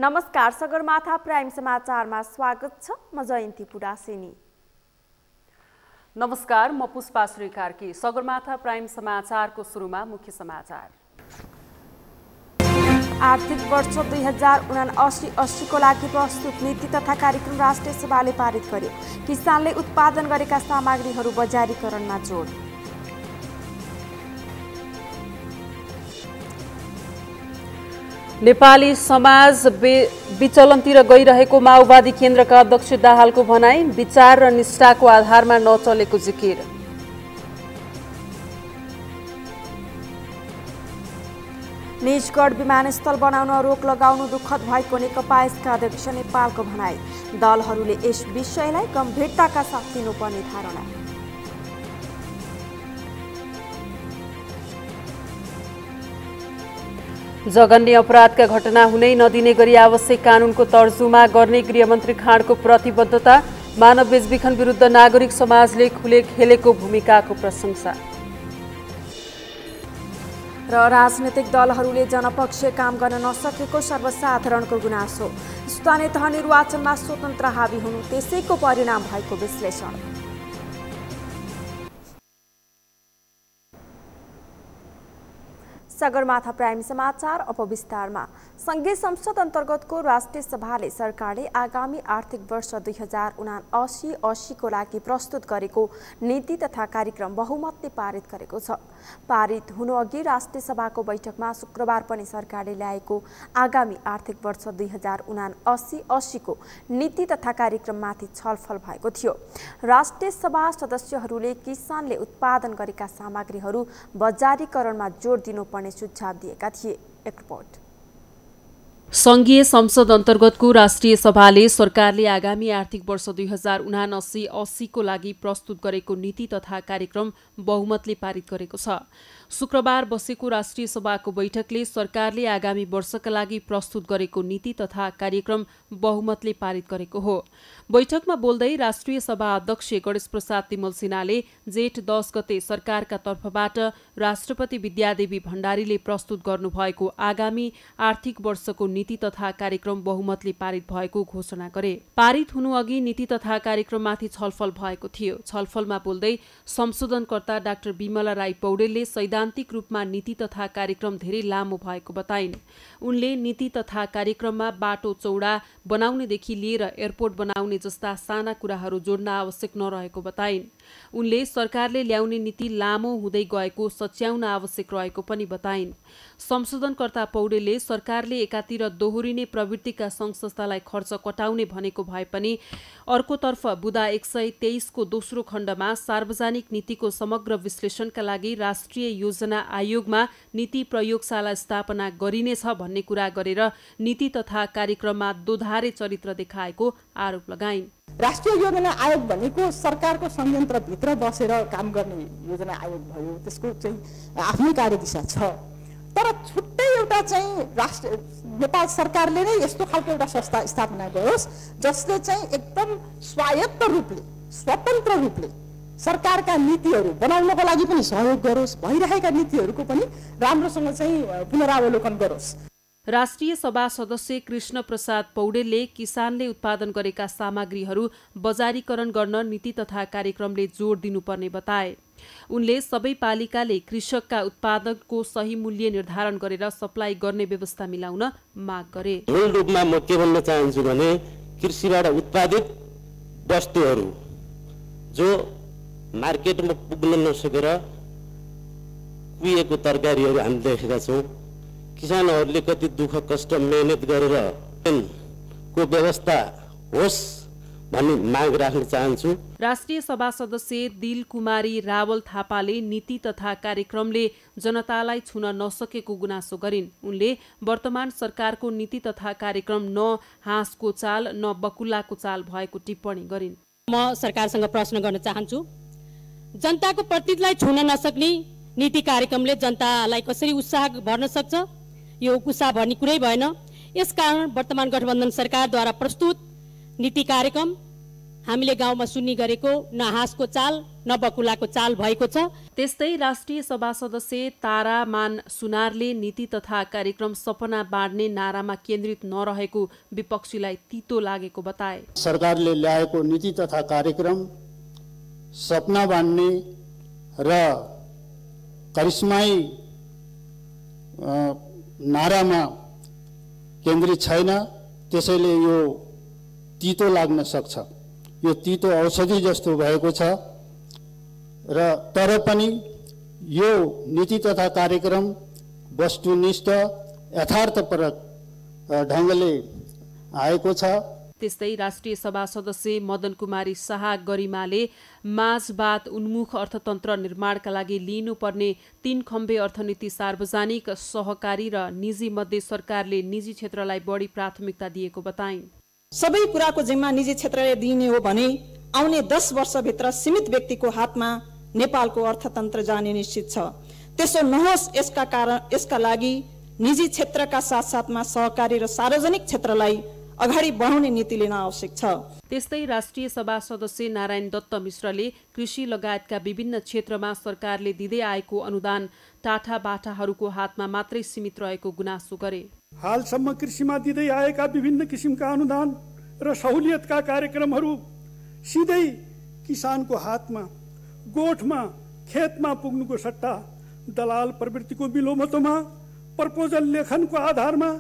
नमस्कार, सगरमाथा प्राइम समाचारमा स्वागत छ। म जयन्ती पुडासेनी। नमस्कार, म पुष्पा श्री कार्की। सगरमाथा प्राइम समाचारको सुरुमा मुख्य समाचार। आर्थिक वर्ष 2079-80 को लागि प्रस्तुत नीति तथा कार्यक्रम राष्ट्रिय सभाले पारित गर्यो। किसानले उत्पादन गरेका सामग्रीहरू बजारीकरणमा जोड। नेपाली समाज विचलनतिर गइरहेको माओवादी केन्द्रका अध्यक्ष दाहालको भनाई, विचार र निष्ठाको आधारमा नचलेको जिकिर। निजगढ विमानस्थल बनाउन रोक लगाउनु दुःखद भएको नेकपा एसका अध्यक्ष नेपालको भनाई, दलहरूले यस विषयलाई गम्भीरताका साथ लिनुपर्ने धारणा। जघन्य अपराधका घटना हुनै नदिने गरी आवश्यक कानूनको तर्जुमा गर्ने गृहमन्त्री खाँडको प्रतिबद्धता, मानव बेचबिखन विरुद्ध नागरिक समाजले खेलेको भूमिकाको प्रशंसा। र राजनैतिक दलहरूले जनपक्षीय काम गर्न नसकेको सर्वसाधारणको गुनासो, स्थानीय तह निर्वाचनमा स्वतन्त्र हावी हुनु त्यसैको परिणाम भएको विश्लेषण। सगरमाथा प्राइम समाचार अब विस्तारमा। संघीय संसद अन्तर्गतको राष्ट्रिय सभाले सरकारले आगामी आर्थिक वर्ष 2079-80 को लागि प्रस्तुत गरेको नीति तथा कार्यक्रम बहुमतले पारित गरेको छ। पारित हुनुअघि राष्ट्रिय सभाको बैठकमा शुक्रबार पनि सरकारले ल्याएको आगामी आर्थिक वर्ष 2079-80 को नीति तथा कार्यक्रममाथि छलफल भएको थियो। राष्ट्रिय सभा सदस्यहरूले किसानले उत्पादन गरेका सामग्रीहरू बजारीकरणमा जोड दिनुपर्ने सुझाव दिएका थिए। एक रिपोर्ट। संघीय संसद अन्तर्गतको राष्ट्रिय सभाले सरकारले आगामी आर्थिक वर्ष 2079-80 को लागि प्रस्तुत गरेको नीति तथा कार्यक्रम बहुमतले पारित गरेको छ। शुक्रबार बसेको राष्ट्रिय सभाको बैठकले सरकारले आगामी वर्षका लागि प्रस्तुत गरेको नीति तथा कार्यक्रम बहुमतले पारित गरेको हो। बैठकमा बोल्दै राष्ट्रिय सभा अध्यक्ष गणेश प्रसाद तिमल सिन्हाले जेठ 10 गते सरकारका तर्फबाट राष्ट्रपति विद्यादेवी भण्डारीले प्रस्तुत गर्नुभएको आगामी आर्थिक वर्षको नीति तथा कार्यक्रम बहुमतले पारित भएको घोषणा गरे। पारित हुनुअघि नीति तथा कार्यक्रममाथि छलफल भएको थियो। छलफलमा बोल्दै संशोधनकर्ता डाक्टर बिमला राई पौडेलले सैद्धान्तिक रूपमा नीति तथा कार्यक्रम धेरै लामो भएको बताइन्। उनले नीति तथा कार्यक्रममा बाटो चौडा बनाउनेदेखि लिएर एयरपोर्ट बनाउने जस्ता साना कुराहरू जोड्न आवश्यक नरहेको बताइन्। उनले सरकारले ल्याउने नीति लामो हुँदै गएको सच्याउन आवश्यक रहेको पनि बताइन्। संशोधनकर्ता पौडेलले सरकारले एकातिर दोहोरिने प्रवृत्तिका सङ्घ संस्थालाई खर्च कटाउने भनेको भए पनि अर्कोतर्फ बुँदा 123 को दोस्रो खण्डमा सार्वजनिक नीतिको समग्र विश्लेषणका लागि राष्ट्रिय योजना आयोगमा नीति प्रयोगशाला स्थापना गरिनेछ भन्ने कुरा गरेर नीति तथा कार्यक्रममा दोधारे चरित्र देखाएको आरोप लगाइन्। राष्ट्रिय योजना आयोग भनेको सरकारको संयन्त्रभित्र बसेर काम गर्ने योजना आयोग भयो, त्यसको चाहिँ आफ्नै कार्यदिशा छ। तर छुट्टै एउटा चाहिँ नेपाल सरकारले नै यस्तो खालको एउटा संस्था स्थापना गरोस् जसले चाहिँ एकदम स्वायत्त रूपले, स्वतन्त्र रूपले सरकारका नीतिहरू बनाउनको लागि पनि सहयोग गरोस्, भइरहेका नीतिहरूको पनि राम्रोसँग चाहिँ पुनरावलोकन गरोस्। राष्ट्रिय सभा सदस्य कृष्ण प्रसाद पौडेलले किसानले उत्पादन गरेका सामग्रीहरू बजारीकरण गर्न नीति तथा कार्यक्रमले जोड दिनुपर्ने बताए। उनले सबै पालिकाले कृषकका उत्पादनको सही मूल्य निर्धारण गरेर सप्लाई गर्ने व्यवस्था मिलाउन माग गरे। मूल रूपमा म के भन्न चाहन्छु भने कृषिबाट उत्पादित वस्तुहरू जो मार्केटमा पुग्न नसकेर कुहिएको तरकारीहरू हामी देखेका छौँ। किसानहरूले कति दुःख कष्ट मेहनत गरेर को व्यवस्था होस् भन्ने माग राख्न चाहन्छु। राष्ट्रिय सभा सदस्य दिल कुमारी रावल थापाले नीति तथा कार्यक्रमले जनतालाई छुन नसकेको गुनासो गरिन्। उनले वर्तमान सरकारको नीति तथा कार्यक्रम न हाँसको चाल न बकुल्लाको चाल भएको टिप्पणी गरिन्। म सरकारसँग प्रश्न गर्न चाहन्छु, जनताको प्रतिनिधिलाई छुन नसक्ने नीति कार्यक्रमले जनतालाई कसरी उत्साह भर्न सक्छ? यो उत्साह भर्ने कुरै भएन। यसकारण वर्तमान गठबन्धन सरकारद्वारा प्रस्तुत नीति कार्यक्रम हामीले गाउँमा सुन्ने गरेको न हाँसको चाल न बकुलाको चाल भएको छ। त्यस्तै राष्ट्रिय सभा सदस्य तारामान सुनारले नीति तथा कार्यक्रम सपना बाँड्ने नारामा केन्द्रित नरहेको विपक्षीलाई तितो लागेको बताए। सरकारले ल्याएको नीति तथा कार्यक्रम सपना बाँड्ने र करिश्माई नारामा केन्द्रित छैन, त्यसैले यो तितो लाग्न सक्छ। यो तितो औषधि जस्तो भएको छ र तर पनि यो नीति तथा कार्यक्रम वस्तुनिष्ठ यथार्थपरक ढङ्गले आएको छ। त्यस्तै राष्ट्रिय सभा सदस्य मदन कुमारी शाह गरिमाले माझबाट उन्मुख अर्थतन्त्र निर्माणका लागि लिनुपर्ने 3 खम्बे अर्थनीति सार्वजनिक, सहकारी र निजी मध्ये सरकारले निजी क्षेत्रलाई बढी प्राथमिकता दिएको बताइन्। सबै कुराको जिम्मा निजी क्षेत्रले दिइने हो भने आउने 10 वर्षभित्र सीमित व्यक्तिको हातमा नेपालको अर्थतन्त्र जाने निश्चित छ। त्यसो नहोस्, यसका लागि निजी क्षेत्रका साथसाथमा सहकारी र सार्वजनिक क्षेत्रलाई अगाडि बढाउने नीति लिन आवश्यक छ। त्यस्तै राष्ट्रिय सभा सदस्य नारायण दत्त मिश्रले कृषि लगायतका विभिन्न क्षेत्रमा सरकारले दिँदै आएको अनुदान टाठा बाठाहरूको हातमा मात्रै सीमित रहेको गुनासो गरे। हालसम्म कृषिमा दिँदै आएका विभिन्न किसिमका अनुदान र सहुलियतका कार्यक्रमहरू सिधै किसानको हातमा, गोठमा, खेतमा पुग्नुको सट्टा दलाल प्रवृत्तिको बिलोमतोमा, प्रपोजल लेखनको आधारमा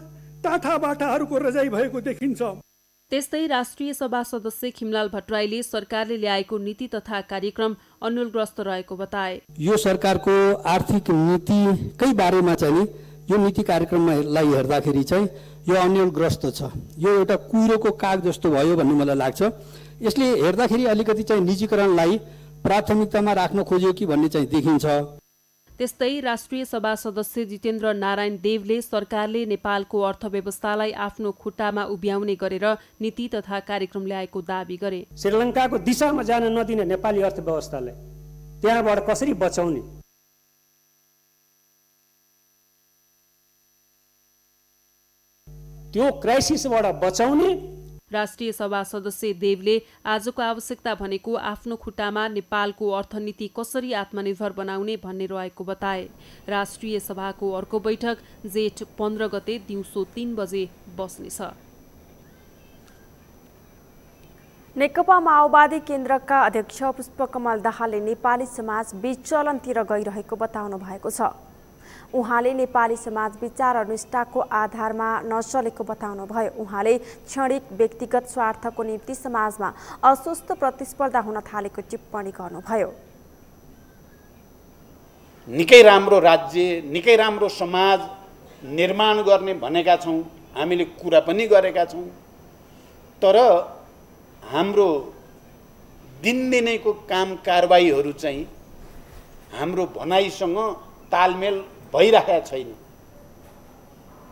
टाठा बाठाहरूको रजाई भएको देखिन्छ। त्यस्तै राष्ट्रिय सभा सदस्य खिमलाल भट्टराईले सरकारले ल्याएको नीति तथा कार्यक्रम अन्यलग्रस्त रहेको बताए। यो सरकारको आर्थिक नीतिकै बारेमा चाहिँ यो नीति कार्यक्रमलाई हेर्दाखेरि चाहिँ यो अन्यलग्रस्त छ। यो एउटा कुहिरोको काग जस्तो भयो भन्ने मलाई लाग्छ। यसले हेर्दाखेरि अलिकति चाहिँ निजीकरणलाई प्राथमिकतामा राख्न खोज्यो कि भन्ने चाहिँ देखिन्छ। त्यस्तै राष्ट्रिय सभा सदस्य जितेन्द्र नारायण देवले सरकारले नेपालको अर्थव्यवस्थालाई आफ्नो खुट्टामा उभ्याउने गरेर नीति तथा कार्यक्रम ल्याएको दाबी गरे। श्रीलङ्काको दिशामा जान नदिने नेपाली अर्थव्यवस्थालाई त्यहाँबाट कसरी बचाउने, त्यो क्राइसिसबाट बचाउने। राष्ट्रिय सभा सदस्य देवले आजको आवश्यकता भनेको आफ्नो खुट्टामा नेपालको अर्थनीति कसरी आत्मनिर्भर बनाउने भन्ने रहेको बताए। राष्ट्रिय सभाको अर्को बैठक जेठ 15 गते दिउँसो 3 बजे बस्नेछ। नेकपा माओवादी केन्द्रका अध्यक्ष पुष्पकमल दाहालले नेपाली समाज विचलनतिर गइरहेको बताउनु भएको छ। उहाँले नेपाली समाज विचार र निष्ठाको आधारमा नचलेको बताउनु भयो। उहाँले क्षणिक व्यक्तिगत स्वार्थको निम्ति समाजमा अस्वस्थ प्रतिस्पर्धा हुन थालेको टिप्पणी गर्नुभयो। निकै राम्रो राज्य, निकै राम्रो समाज निर्माण गर्ने भनेका छौँ, हामीले कुरा पनि गरेका छौँ, तर हाम्रो दिनदिनैको काम कारबाहीहरू चाहिँ हाम्रो भनाइसँग तालमेल भइरहेका छैन।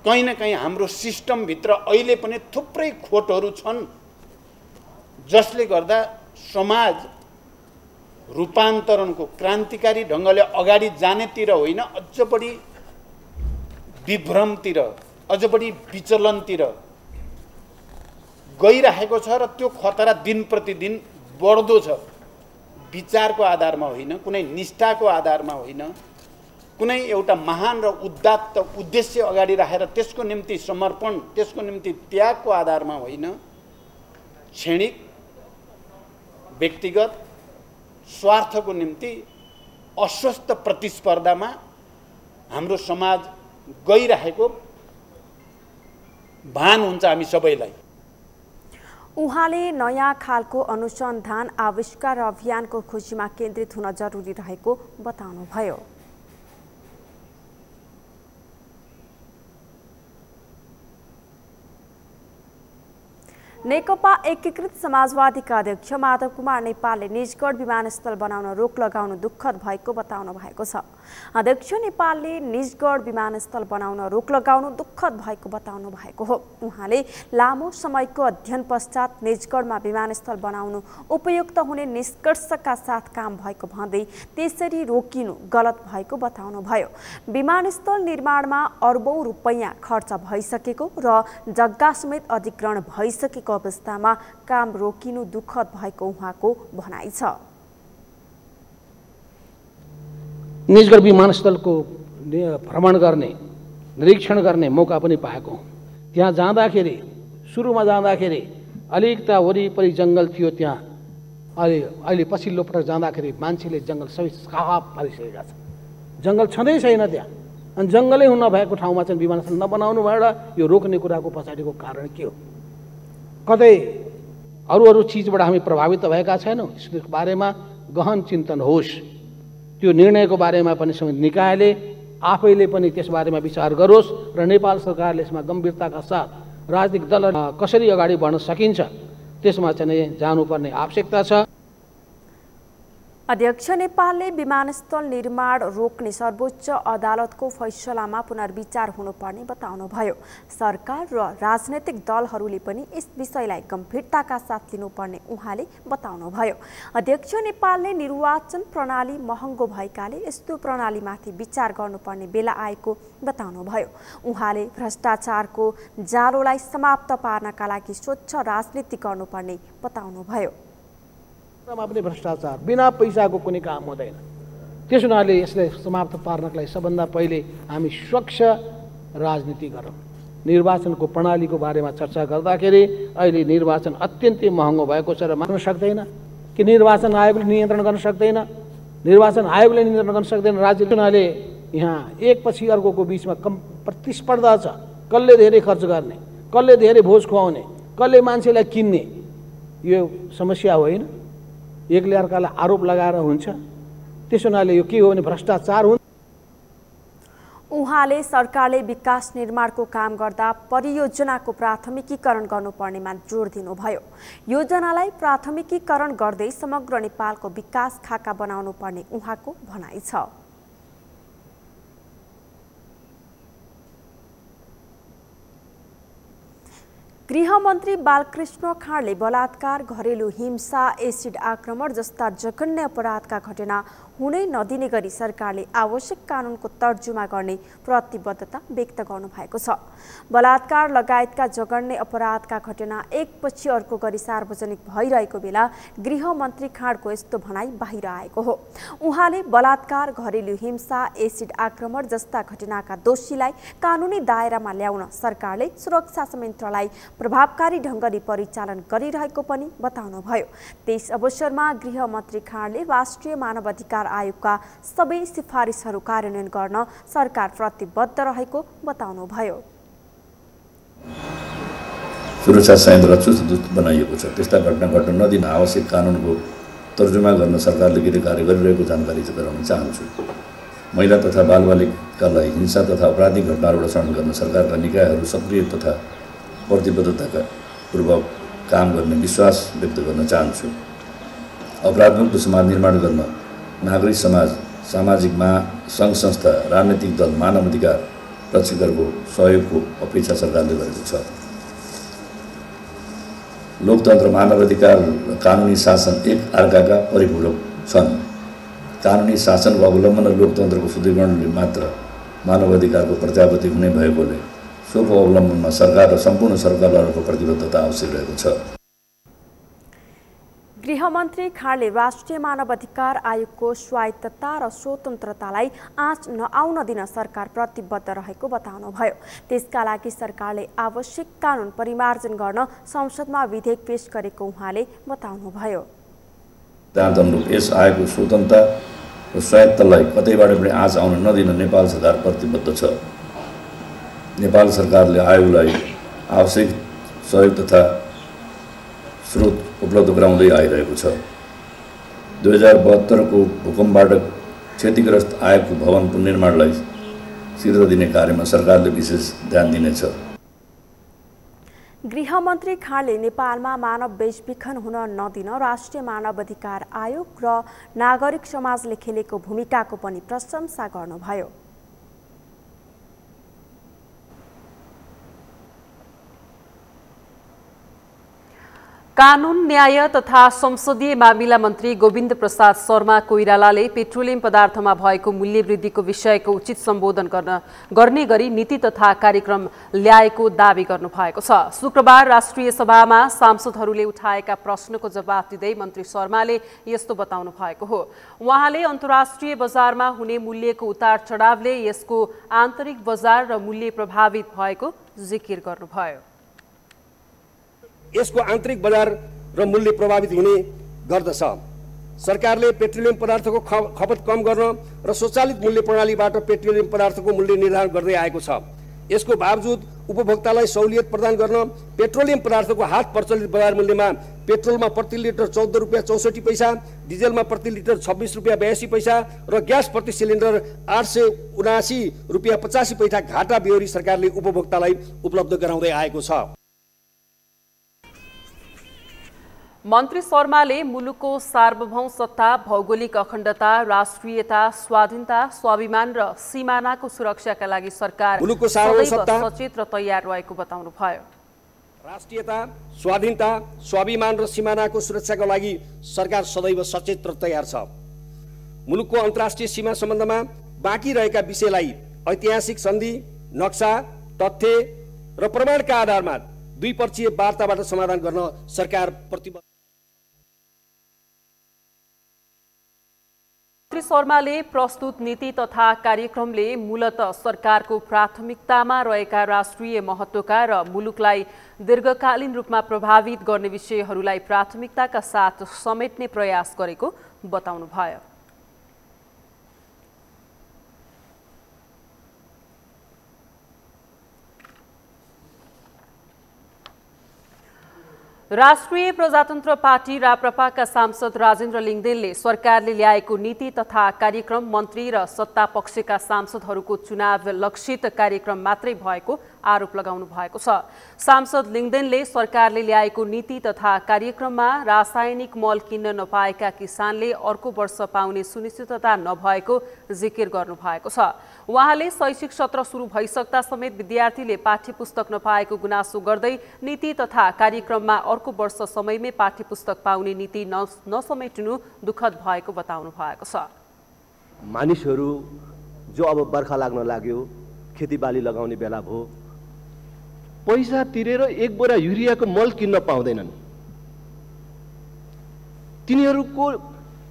कहीँ न कहीँ हाम्रो सिस्टमभित्र अहिले पनि थुप्रै खोटहरू छन्, जसले गर्दा समाज रूपान्तरणको क्रान्तिकारी ढङ्गले अगाडि जानेतिर होइन, अझ बढी विभ्रमतिर, अझ बढी विचलनतिर गइरहेको छ र त्यो खतरा दिन प्रतिदिन बढ्दो छ। विचारको आधारमा होइन, कुनै निष्ठाको आधारमा होइन, कुनै एउटा महान र उदात्त उद्देश्य अगाडि राखेर त्यसको निम्ति समर्पण, त्यसको निम्ति त्यागको आधारमा होइन, क्षणिक व्यक्तिगत स्वार्थको निम्ति अस्वस्थ प्रतिस्पर्धामा हाम्रो समाज गइरहेको भान हुन्छ हामी सबैलाई। उहाँले नयाँ खालको अनुसन्धान, आविष्कार र अभियानको खोजीमा केन्द्रित हुन जरुरी रहेको बताउनुभयो। नेकपा एकीकृत समाजवादीका अध्यक्ष माधव कुमार नेपालले निजगढ विमानस्थल बनाउन रोक लगाउनु दुःखद भएको बताउनु भएको छ। अध्यक्ष नेपालले निजगढ विमानस्थल बनाउन रोक लगाउनु दुःखद भएको बताउनु भएको हो। उहाँले लामो समयको अध्ययन पश्चात निजगढमा विमानस्थल बनाउनु उपयुक्त हुने निष्कर्षका साथ काम भएको भन्दै त्यसरी रोकिनु गलत भएको बताउनु भयो। विमानस्थल निर्माणमा अर्बौं रुपैयाँ खर्च भइसकेको र जग्गा समेत अधिग्रहण भइसकेको भएको अवस्थामा काम रोकिनु दुःखद भएको उहाँको भनाइ छ। निजगढ विमानस्थलको भ्रमण गर्ने निरीक्षण गर्ने मौका पनि पाएको हुँ। त्यहाँ जाँदाखेरि सुरुमा जाँदाखेरि अलिकता वरिपरि जङ्गल थियो। त्यहाँ अहिले पछिल्लो पटक जाँदाखेरि मान्छेले जङ्गल सबै साफ पारिसकेका छन्। जङ्गल छँदै छैन त्यहाँ। अनि जङ्गलै नभएको ठाउँमा चाहिँ विमानस्थल नबनाउनु भएर यो रोक्ने कुराको पछाडिको कारण के हो? कतै अरू चिजबाट हामी प्रभावित भएका छैनौँ? यसको बारेमा गहन चिन्तन होस्। त्यो निर्णयको बारेमा पनि संवैधानिक निकायले आफैले पनि त्यस बारेमा विचार गरोस् र नेपाल सरकारले यसमा गम्भीरताका साथ राजनीतिक दल कसरी अगाडि बढ्न सकिन्छ त्यसमा चाहिँ जानुपर्ने आवश्यकता छ। अध्यक्ष नेपालले विमानस्थल निर्माण रोक्ने सर्वोच्च अदालतको फैसलामा पुनर्विचार हुनुपर्ने बताउनुभयो। सरकार र राजनैतिक दलहरूले पनि यस विषयलाई गम्भीरताका साथ लिनुपर्ने उहाँले बताउनुभयो। अध्यक्ष नेपालले निर्वाचन प्रणाली महँगो भएकाले यस्तो प्रणालीमाथि विचार गर्नुपर्ने बेला आएको बताउनुभयो। उहाँले भ्रष्टाचारको जालोलाई समाप्त पार्नका लागि स्वच्छ राजनीति गर्नुपर्ने बताउनुभयो। पनि भ्रष्टाचार बिना पैसाको कुनै काम हुँदैन। त्यस हुनाले यसलाई समाप्त पार्नका लागि सबभन्दा पहिले हामी स्वच्छ राजनीति गरौँ। निर्वाचनको प्रणालीको बारेमा चर्चा गर्दाखेरि अहिले निर्वाचन अत्यन्तै महँगो भएको छ र मान्न सक्दैन कि निर्वाचन आयोगले नियन्त्रण गर्न सक्दैन। निर्वाचन आयोगले नियन्त्रण गर्न सक्दैन। राज्य चुनावले यहाँ एकपछि अर्कोको बिचमा कम प्रतिस्पर्धा छ। कसले धेरै खर्च गर्ने, कसले धेरै भोज खुवाउने, कसले मान्छेलाई किन्ने, यो समस्या होइन। एकले अर्कालाई आरोप लगाएर हुन्छ। त्यसो हुनाले यो के हो भने भ्रष्टाचार हुन्छ। उहाँले सरकारले विकास निर्माणको काम गर्दा परियोजनाको प्राथमिकीकरण गर्नुपर्नेमा जोड दिनुभयो। योजनालाई प्राथमिकीकरण गर्दै समग्र नेपालको विकास खाका बनाउनु पर्ने उहाँको भनाइ छ। गृहमन्त्री बालकृष्ण खाँडले बलात्कार, घरेलु हिंसा, एसिड आक्रमण जस्ता जघन्य अपराधका घटना हुनै नदिने गरी सरकारले आवश्यक कानुनको तर्जुमा गर्ने प्रतिबद्धता व्यक्त गर्नुभएको छ। बलात्कार लगायतका जघन्य अपराधका घटना एकपछि अर्को गरी सार्वजनिक भइरहेको बेला गृहमन्त्री खाँडको यस्तो भनाइ बाहिर आएको हो। उहाँले बलात्कार, घरेलु हिंसा, एसिड आक्रमण जस्ता घटनाका दोषीलाई कानुनी दायरामा ल्याउन सरकारले सुरक्षा संयन्त्रलाई प्रभावकारी ढङ्गले परिचालन गरिरहेको पनि बताउनुभयो। त्यस अवसरमा गृहमन्त्री खाँडले राष्ट्रिय मानवाधिकार आयोगका सबै सिफारिसहरू कार्यान्वयन गर्न सरकार प्रतिबद्ध रहेको बताउनुभयो। सुरक्षा संयन्त्र चुस्त बनाइएको छ। त्यस्ता घटना घट्न नदिन आवश्यक कानुनको तर्जुमा गर्न सरकारले गृह कार्य गरिरहेको जानकारी गराउन चाहन्छु। महिला तथा बालबालिकालाई हिंसा तथा आपराधिक घटनाबाट शरण गर्न सरकारका निकायहरू सक्रिय तथा प्रतिबद्धताका पूर्वक काम गर्ने विश्वास व्यक्त गर्न चाहन्छु। अपराधमुक्त समाज निर्माण गर्न नागरिक समाज, सामाजिक सङ्घ संस्था, राजनैतिक दल, मानव अधिकार रक्षकहरूको सहयोगको अपेक्षा सरकारले गरेको छ। लोकतन्त्र, मानव अधिकार र कानुनी शासन एक अर्काका परिपूरक छन्। कानुनी शासनको अवलम्बन र लोकतन्त्रको सुदृढीकरणले मात्र मानव अधिकारको प्रत्याभूति हुने भएकोले सोको अवलम्बनमा सरकार र सम्पूर्ण सरकारहरूको प्रतिबद्धता आवश्यक रहेको छ। गृहमन्त्री खाँडले राष्ट्रिय मानवाधिकार आयोगको स्वायत्तता र स्वतन्त्रतालाई आँच नआउन दिन सरकार प्रतिबद्ध रहेको बताउनुभयो। त्यसका लागि सरकारले आवश्यक कानुन परिमार्जन गर्न संसदमा विधेयक पेश गरेको उहाँले बताउनुभयो। यस आयोगको स्वतन्त्रता र स्वायत्ततालाई कतैबाट पनि आँच आउन नदिन नेपाल सरकार प्रतिबद्ध छ। नेपाल सरकारले आयोगलाई आवश्यक सहयोग तथा स्रोत उपलब्ध गराउँदै आइरहेको छ। 2072 को भूकम्पबाट क्षतिग्रस्त आयोगको भवन पुनर्निर्माणलाई शीघ्र दिने कार्यमा सरकारले विशेष ध्यान दिनेछ। गृहमन्त्री खाँडले नेपालमा मानव बेचबिखन हुन नदिन राष्ट्रिय मानवाधिकार आयोग र नागरिक समाजले खेलेको भूमिकाको पनि प्रशंसा गर्नुभयो। कानून न्याय तथा संसदीय मामिला मन्त्री गोविन्द प्रसाद शर्मा कोइरालाले पेट्रोलियम पदार्थमा भएको मूल्य वृद्धिको विषयको उचित सम्बोधन गर्ने गरी नीति तथा कार्यक्रम ल्याएको दावी गर्नुभएको छ। शुक्रबार राष्ट्रिय सभामा सांसदहरूले उठाएका प्रश्नको जवाफ दिँदै मन्त्री शर्माले यस्तो बताउनु भएको हो। उहाँले अन्तर्राष्ट्रिय बजारमा हुने मूल्यको उतार चढावले यसको आन्तरिक बजार र मूल्य प्रभावित भएको जिकिर गर्नुभयो। यसको आन्तरिक बजार र मूल्य प्रभावित हुने गर्दछ। सरकारले पेट्रोलियम पदार्थको खपत कम गर्न र स्वचालित मूल्य प्रणालीबाट पेट्रोलियम पदार्थको मूल्य निर्धारण गर्दै आएको छ। यसको बावजुद उपभोक्तालाई सहुलियत प्रदान गर्न पेट्रोलियम पदार्थको हात प्रचलित बजार मूल्यमा पेट्रोलमा प्रति लिटर 14 रुपियाँ 64 पैसा, डिजेलमा प्रति लिटर 26 रुपियाँ 82 पैसा र ग्यास प्रति सिलिन्डर 879 रुपियाँ 85 पैसा घाटा बेहोरी सरकारले उपभोक्तालाई उपलब्ध गराउँदै आएको छ। मन्त्री शर्माले मुलुकको सार्वभौम सत्ता, भौगोलिक अखण्डता, राष्ट्रियता, स्वाधीनता, स्वाभिमान र सीमानाको सुरक्षाका लागि सरकार मुलुकको सार्वभौम सत्ता, सचेत र तयार रहेको बताउनुभयो। राष्ट्रियता, स्वाधीनता, स्वाभिमान र सीमानाको सुरक्षाका लागि सरकार सदैव सचेत र तयार छ। मुलुकको अन्तर्राष्ट्रिय सीमा सम्बन्धमा बाँकी रहेका विषयलाई ऐतिहासिक सन्धि, नक्सा, तथ्य र प्रमाणका आधारमा द्विपक्षीय वार्ताबाट समाधान गर्न सरकार प्रतिबद्ध। मन्त्री शर्माले प्रस्तुत नीति तथा कार्यक्रमले मूलतः सरकारको प्राथमिकतामा रहेका राष्ट्रिय महत्त्वका र मुलुकलाई दीर्घकालीन रूपमा प्रभावित गर्ने विषयहरूलाई प्राथमिकताका साथ समेट्ने प्रयास गरेको बताउनुभयो। राष्ट्रिय प्रजातन्त्र पार्टी राप्रपाका सांसद राजेन्द्र लिङदेनले सरकारले ल्याएको नीति तथा कार्यक्रम मन्त्री र सत्ता पक्षका सांसदहरूको चुनाव लक्षित कार्यक्रम मात्रै भएको आरोप लगाउनु भएको छ। सांसद लिङदेनले सरकारले ल्याएको नीति तथा कार्यक्रममा रासायनिक मल किन्न नपाएका किसानले अर्को वर्ष पाउने सुनिश्चितता नभएको जिकिर गर्नुभएको छ। उहाँले शैक्षिक सत्र सुरु भइसक्दा समेत विद्यार्थीले पाठ्यपुस्तक नपाएको गुनासो गर्दै नीति तथा कार्यक्रममा अर्को वर्ष समयमै पाठ्यपुस्तक पाउने नीति नसमेटिनु दुःखद भएको बताउनु भएको छ। मानिसहरू जो अब बर्खा लाग्न लाग्यो, खेतीबाली लगाउने बेला भयो, पैसा तिरेर एक बोरा युरियाको मल किन्न पाउँदैनन्। तिनीहरूको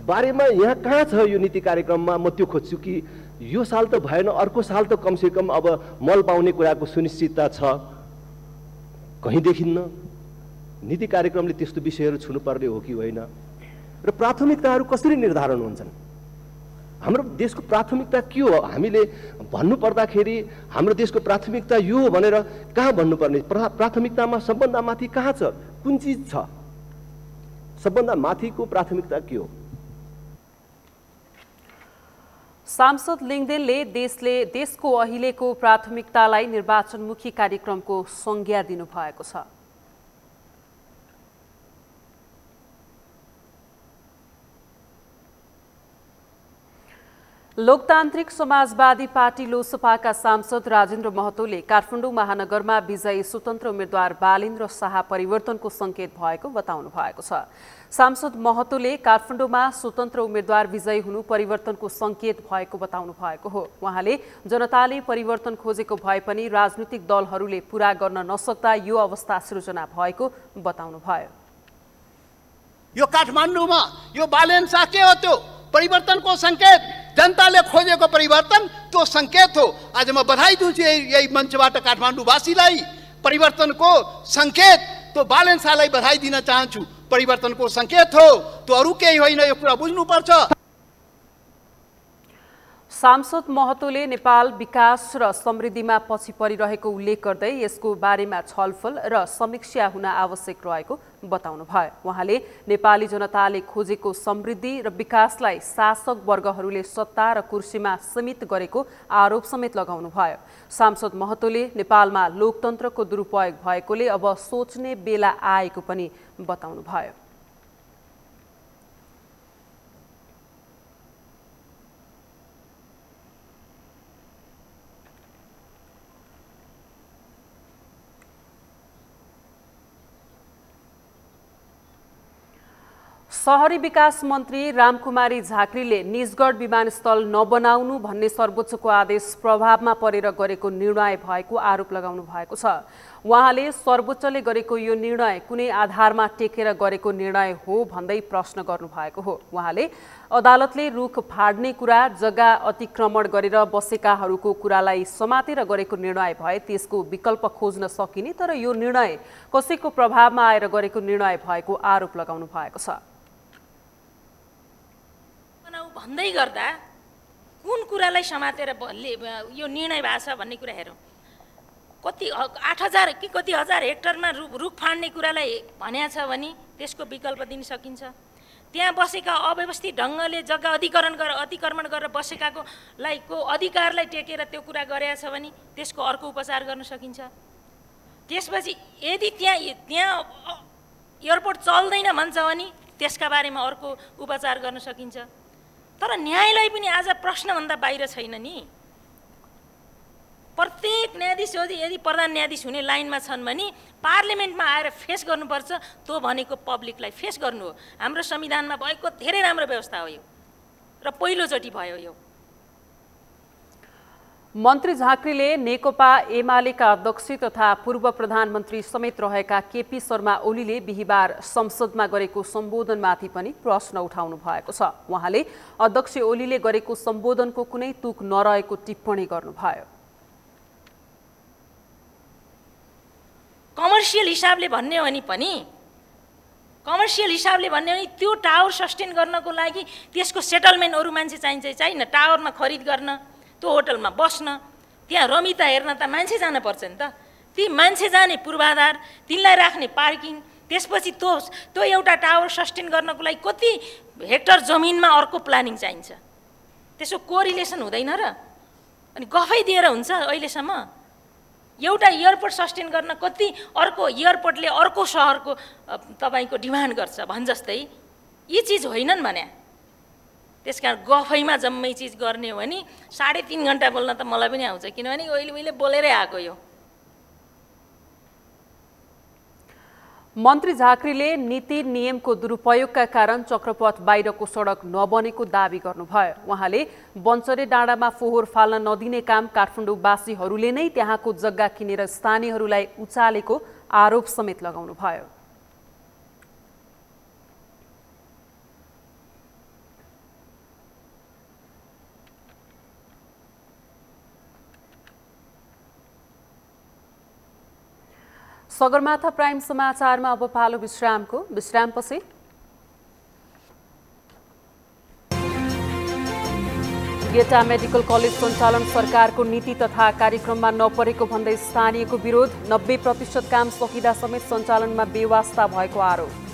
बारेमा यहाँ कहाँ छ यो नीति कार्यक्रममा? म त्यो खोज्छु कि यो साल त भएन, अर्को साल त कमसेकम अब मल पाउने कुराको सुनिश्चितता छ, कहीँ देखिन्न। नीति कार्यक्रमले त्यस्तो विषयहरू छुनुपर्ने हो कि होइन र प्राथमिकताहरू कसरी निर्धारण हुन्छन्? हाम्रो देशको प्राथमिकता के हो? हामीले भन्नुपर्दाखेरि हाम्रो देशको प्राथमिकता यो हो भनेर कहाँ भन्नुपर्ने? प्राथमिकतामा सबभन्दा माथि कहाँ छ? कुन चिज छ? सबभन्दा माथिको प्राथमिकता के हो? सांसद लिङदेनले देशको अहिलेको प्राथमिकतालाई निर्वाचनमुखी कार्यक्रमको संज्ञा दिनुभएको छ। लोकतान्त्रिक समाजवादी पार्टी लोसपाका सांसद राजेन्द्र महतोले काठमाडौँ महानगरमा विजयी स्वतन्त्र उम्मेद्वार बालेन्द्र शाह परिवर्तनको संकेत भएको बताउनु भएको छ। सांसद महतोले काठमाडौँमा स्वतन्त्र उम्मेद्वार विजयी हुनु परिवर्तनको संकेत भएको बताउनु भएको हो। उहाँले जनताले परिवर्तन खोजेको भए पनि राजनीतिक दलहरूले पूरा गर्न नसक्दा यो अवस्था सृजना भएको बताउनुभयो। यो काठमाडौँमा यो बालेन्द्र शाह के हो? त्यो परिवर्तनको संकेत, जनताले खोजेको परिवर्तन त्यो संकेत हो। आज म बधाई दिन्छु यही मञ्चबाट काठमाडौँवासीलाई। परिवर्तनको संकेत त्यो बालेन्द्र शाहलाई बधाई दिन चाहन्छु। परिवर्तनको संकेत हो, त्यो अरू केही होइन, यो कुरा बुझ्नुपर्छ। सांसद महतोले नेपाल विकास र समृद्धिमा पछि परिरहेको उल्लेख गर्दै यसको बारेमा छलफल र समीक्षा हुन आवश्यक रहेको बताउनुभयो। उहाँले नेपाली जनताले खोजेको समृद्धि र विकासलाई शासक वर्गहरूले सत्ता र कुर्सीमा सीमित गरेको आरोप समेत लगाउनुभयो। सांसद महतोले नेपालमा लोकतन्त्रको दुरुपयोग भएकोले अब सोच्ने बेला आएको पनि बताउनुभयो। शहरी विकास मन्त्री रामकुमारी झाँक्रीले निजगढ विमानस्थल नबनाउनु भन्ने सर्वोच्चको आदेश प्रभावमा परेर गरेको निर्णय भएको आरोप लगाउनु भएको छ। उहाँले सर्वोच्चले गरेको यो निर्णय कुनै आधारमा टेकेर गरेको निर्णय हो भन्दै प्रश्न गर्नुभएको हो। उहाँले अदालतले रुख फाड्ने कुरा, जग्गा अतिक्रमण गरेर बसेकाहरूको कुरालाई समातेर गरेको निर्णय भए त्यसको विकल्प खोज्न सकिने, तर यो निर्णय कसैको प्रभावमा आएर गरेको निर्णय भएको आरोप लगाउनु भएको छ। भन्दै गर्दा कुन कुरालाई समातेर यो निर्णय भएको छ भन्ने कुरा हेरौँ। कति 8,000 कि कति हजार हेक्टरमा रुख फाड्ने कुरालाई भनेको छ भने त्यसको विकल्प दिन सकिन्छ। त्यहाँ बसेका अव्यवस्थित ढङ्गले जग्गा अतिक्रमण गरेर बसेकाको अधिकारलाई टेकेर त्यो कुरा गरेको छ भने त्यसको अर्को उपचार गर्न सकिन्छ। त्यसपछि यदि त्यहाँ एयरपोर्ट चल्दैन भन्छ भने त्यसका बारेमा अर्को उपचार गर्न सकिन्छ। तर न्यायालय पनि आज प्रश्नभन्दा बाहिर छैन नि। प्रत्येक न्यायाधीश यदि प्रधान न्यायाधीश हुने लाइनमा छन् भने पार्लिमेन्टमा आएर फेस गर्नुपर्छ। त्यो भनेको पब्लिकलाई फेस गर्नु हो। हाम्रो संविधानमा भएको धेरै राम्रो व्यवस्था हो यो र पहिलोचोटि भयो यो। मन्त्री झाँक्रीले नेकपा एमालेका अध्यक्ष तथा पूर्व प्रधानमन्त्री समेत रहेका केपी शर्मा ओलीले बिहिबार संसदमा गरेको सम्बोधनमाथि पनि प्रश्न उठाउनु भएको छ। उहाँले अध्यक्ष ओलीले गरेको सम्बोधनको कुनै तुक नरहेको टिप्पणी गर्नुभयो। कमर्सियल हिसाबले भन्ने हो भने त्यो टावर सस्टेन गर्नको लागि त्यसको सेटलमेन्ट अरू मान्छे चाहिन्न। टावरमा खरिद गर्न, त्यो होटलमा बस्न, त्यहाँ रमिता हेर्न त मान्छे जान पर्छ नि त। ती मान्छे जाने पूर्वाधार, तिनलाई राख्ने पार्किङ, त्यसपछि त्यो एउटा टावर सस्टेन गर्नको लागि कति हेक्टर जमिनमा अर्को प्लानिङ चाहिन्छ। त्यसको कोरिलेसन हुँदैन र। अनि गफै दिएर हुन्छ अहिलेसम्म। एउटा एयरपोर्ट सस्टेन गर्न कति अर्को एयरपोर्टले अर्को सहरको तपाईँको डिमान्ड गर्छ भन् जस्तै यी चिज होइनन् भने। त्यसकारण गफैमा जम्मै चिज गर्ने हो भने 3.5 घन्टा बोल्न त मलाई पनि आउँछ, किनभने उहिले बोलेरै आएको यो। मन्त्री झाँक्रीले नीति नियमको दुरुपयोगका कारण चक्रपथ बाहिरको सडक नबनेको दावी गर्नुभयो। उहाँले बन्चरे डाँडामा फोहोर फाल्न नदिने काम काठमाडौँवासीहरूले नै त्यहाँको जग्गा किनेर स्थानीयहरूलाई उचालेको आरोप समेत लगाउनुभयो। सगरमाथा प्राइम समाचारमा अब पालो विश्रामपछि गेटा मेडिकल कलेज सञ्चालन सरकारको नीति तथा कार्यक्रममा नपरेको भन्दै स्थानीयको विरोध। 90% काम सकिँदा समेत सञ्चालनमा बेवास्ता भएको आरोप।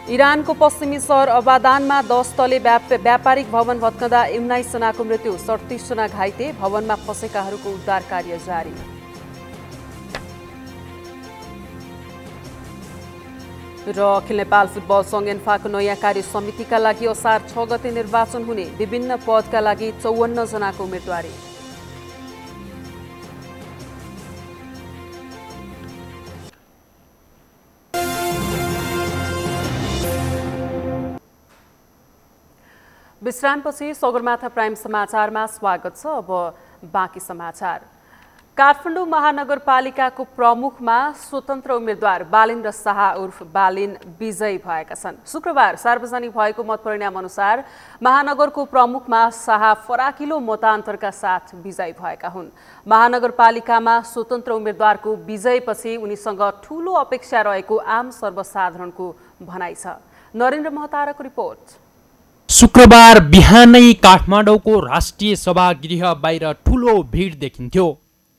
इरानको पश्चिमी सहर अबादानमा 10 तले व्यापारिक भवन भत्कँदा 19 जनाको मृत्यु, 37 जना घाइते। भवनमा फँसेकाहरूको उद्धार कार्य जारी। र अखिल नेपाल फुटबल संघ एन्फाको नयाँ कार्य समितिका लागि असार 6 गते निर्वाचन हुने, विभिन्न पदका लागि 54 जनाको उम्मेदवारी। विश्रामपछि सगरमाथा प्राइम समाचारमा स्वागत छ। अब बाँकी समाचार। काठमाडौँ महानगरपालिकाको प्रमुखमा स्वतन्त्र उम्मेद्वार बालेन्द्र शाह उर्फ बालेन विजयी भएका छन्। शुक्रबार सार्वजनिक भएको मतपरिणाम अनुसार महानगरको प्रमुखमा शाह फराकिलो मतान्तरका साथ विजयी भएका हुन्। महानगरपालिकामा स्वतन्त्र उम्मेद्वारको विजयपछि उनीसँग ठूलो अपेक्षा रहेको आम सर्वसाधारणको भनाइ छ। नरेन्द्र महताराको रिपोर्ट। शुक्रबार बिहानै काठमाडौँको राष्ट्रिय सभागृह बाहिर ठूलो भिड देखिन्थ्यो।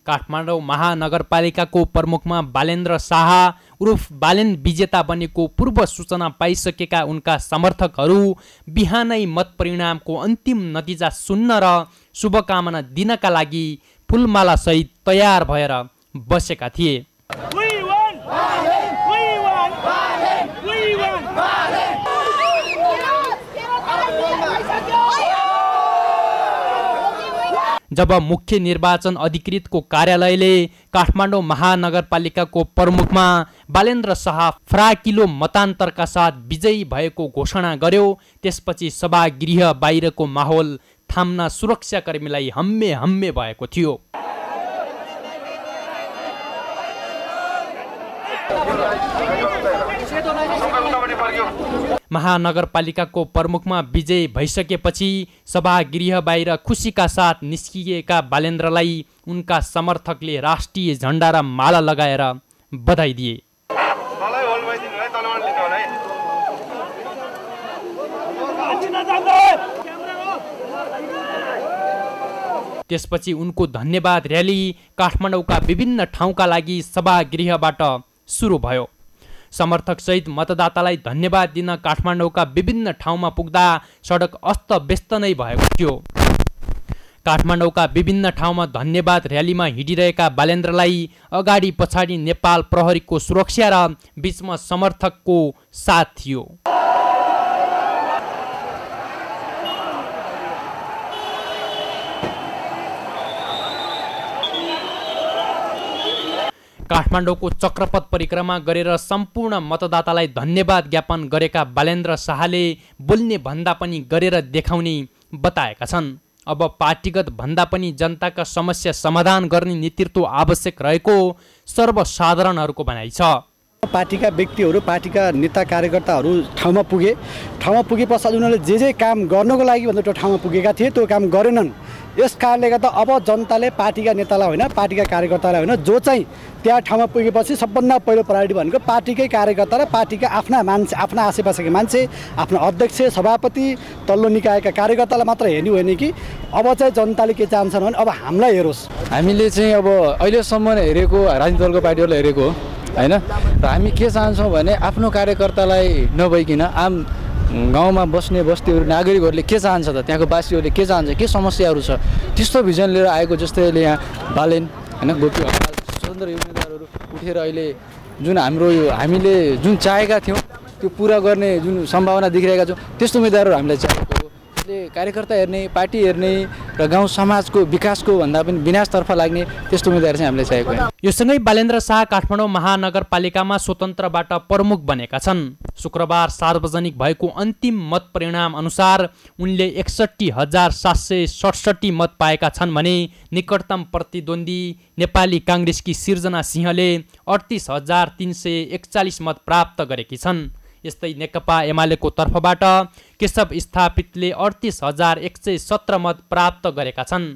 काठमाडौँ महानगरपालिकाको प्रमुखमा बालेन्द्र शाह उर्फ बालेन विजेता बनेको पूर्व सूचना पाइसकेका उनका समर्थकहरू बिहानै मतपरिणामको अन्तिम नतिजा सुन्न र शुभकामना दिनका लागि फुलमाला सहित तयार भएर बसेका थिए। जब मुख्य निर्वाचन अधिकृतको कार्यालयले काठमाडौँ महानगरपालिकाको प्रमुखमा बालेन्द्र शाह फराकिलो मतान्तरका साथ विजयी भएको घोषणा गर्यो, त्यसपछि सभागृह बाहिरको माहौल थाम्न सुरक्षाकर्मीलाई हम्मे हम्मे भएको थियो। महानगरपालिकाको प्रमुखमा विजय भइसकेपछि सभागृह बाहिर खुसीका साथ निस्किएका बालेन्द्रलाई उनका समर्थकले राष्ट्रिय झण्डा र माला लगाएर बधाई दिए। त्यसपछि उनको धन्यवाद र्याली काठमाडौँका विभिन्न ठाउँका लागि सभागृहबाट सुरु भयो। समर्थकसहित मतदातालाई धन्यवाद दिन काठमाडौँका विभिन्न ठाउँमा पुग्दा सडक अस्तव्यस्त नै भएको थियो। काठमाडौँका विभिन्न ठाउँमा धन्यवाद र्यालीमा हिँडिरहेका बालेन्द्रलाई अगाडि पछाडि नेपाल प्रहरीको सुरक्षा र बीचमा समर्थकको साथ थियो। काठमाडौँको चक्रपथ परिक्रमा गरेर सम्पूर्ण मतदातालाई धन्यवाद ज्ञापन गरेका बालेन्द्र शाहले बोल्ने भन्दा पनि गरेर देखाउने बताएका छन्। अब पार्टीगत भन्दा पनि जनताका समस्या समाधान गर्ने नेतृत्व आवश्यक रहेको सर्वसाधारणहरूको भनाइ छ। पार्टीका व्यक्तिहरू, पार्टीका नेता कार्यकर्ताहरू ठाउँमा पुगे पश्चात उनीहरूले जे काम गर्नको लागि भन्दा त्यो ठाउँमा पुगेका थिए त्यो काम गरेनन्। यस कारणले गर्दा अब जनताले पार्टीका नेतालाई होइन, पार्टीका कार्यकर्तालाई होइन, जो चाहिँ त्यहाँ ठाउँमा पुगेपछि सबभन्दा पहिलो प्रायोरिटी भनेको पार्टीकै कार्यकर्ता र पार्टीका आफ्ना मान्छे, आफ्ना आसेपासेका मान्छे, आफ्नो अध्यक्ष, सभापति, तल्लो निकायका कार्यकर्तालाई मात्र हेर्ने होइन कि अब चाहिँ जनताले के चाहन्छन् भने अब हामीलाई हेरोस्। हामीले चाहिँ अब अहिलेसम्म हेरेको राजनीतिक दलको पार्टीहरूलाई हेरेको होइन, र हामी के चाहन्छौँ भने आफ्नो कार्यकर्तालाई नभइकन आम गाउँमा बस्ने बस्तीहरू नागरिकहरूले के चाहन्छ त, त्यहाँको वासीहरूले के चाहन्छ, के समस्याहरू छ, त्यस्तो भिजन लिएर आएको। जस्तै अहिले यहाँ बालेन होइन, गोपी हकाल स्वतन्त्र उम्मेदवारहरू उठेर अहिले जुन हामीले जुन चाहेका थियौँ त्यो पुरा गर्ने जुन सम्भावना देखिरहेका छौँ त्यस्तो उम्मेदवारहरू हामीलाई चाहिएको हो। त्यसले कार्यकर्ता हेर्ने, पार्टी हेर्ने र गाउँ समाजको विकासको भन्दा पनि विनाशतर्फ लाग्ने त्यस्तो उम्मेदवार चाहिँ हामीलाई चाहिएको हो। यो सँगै बालेन्द्र शाह काठमाडौँ महानगरपालिकामा स्वतन्त्रबाट प्रमुख बनेका छन्। शुक्रबार सार्वजनिक भएको अन्तिम मत परिणाम अनुसार उनले 61,767 मत पाएका छन् भने निकटतम प्रतिद्वन्दी नेपाली काङ्ग्रेसकी सिर्जना सिंहले 38,341 मत प्राप्त गरेकी छन्। यस्तै नेकपा एमालेको तर्फबाट केशव स्थापितले 38,117 मत प्राप्त गरेका छन्।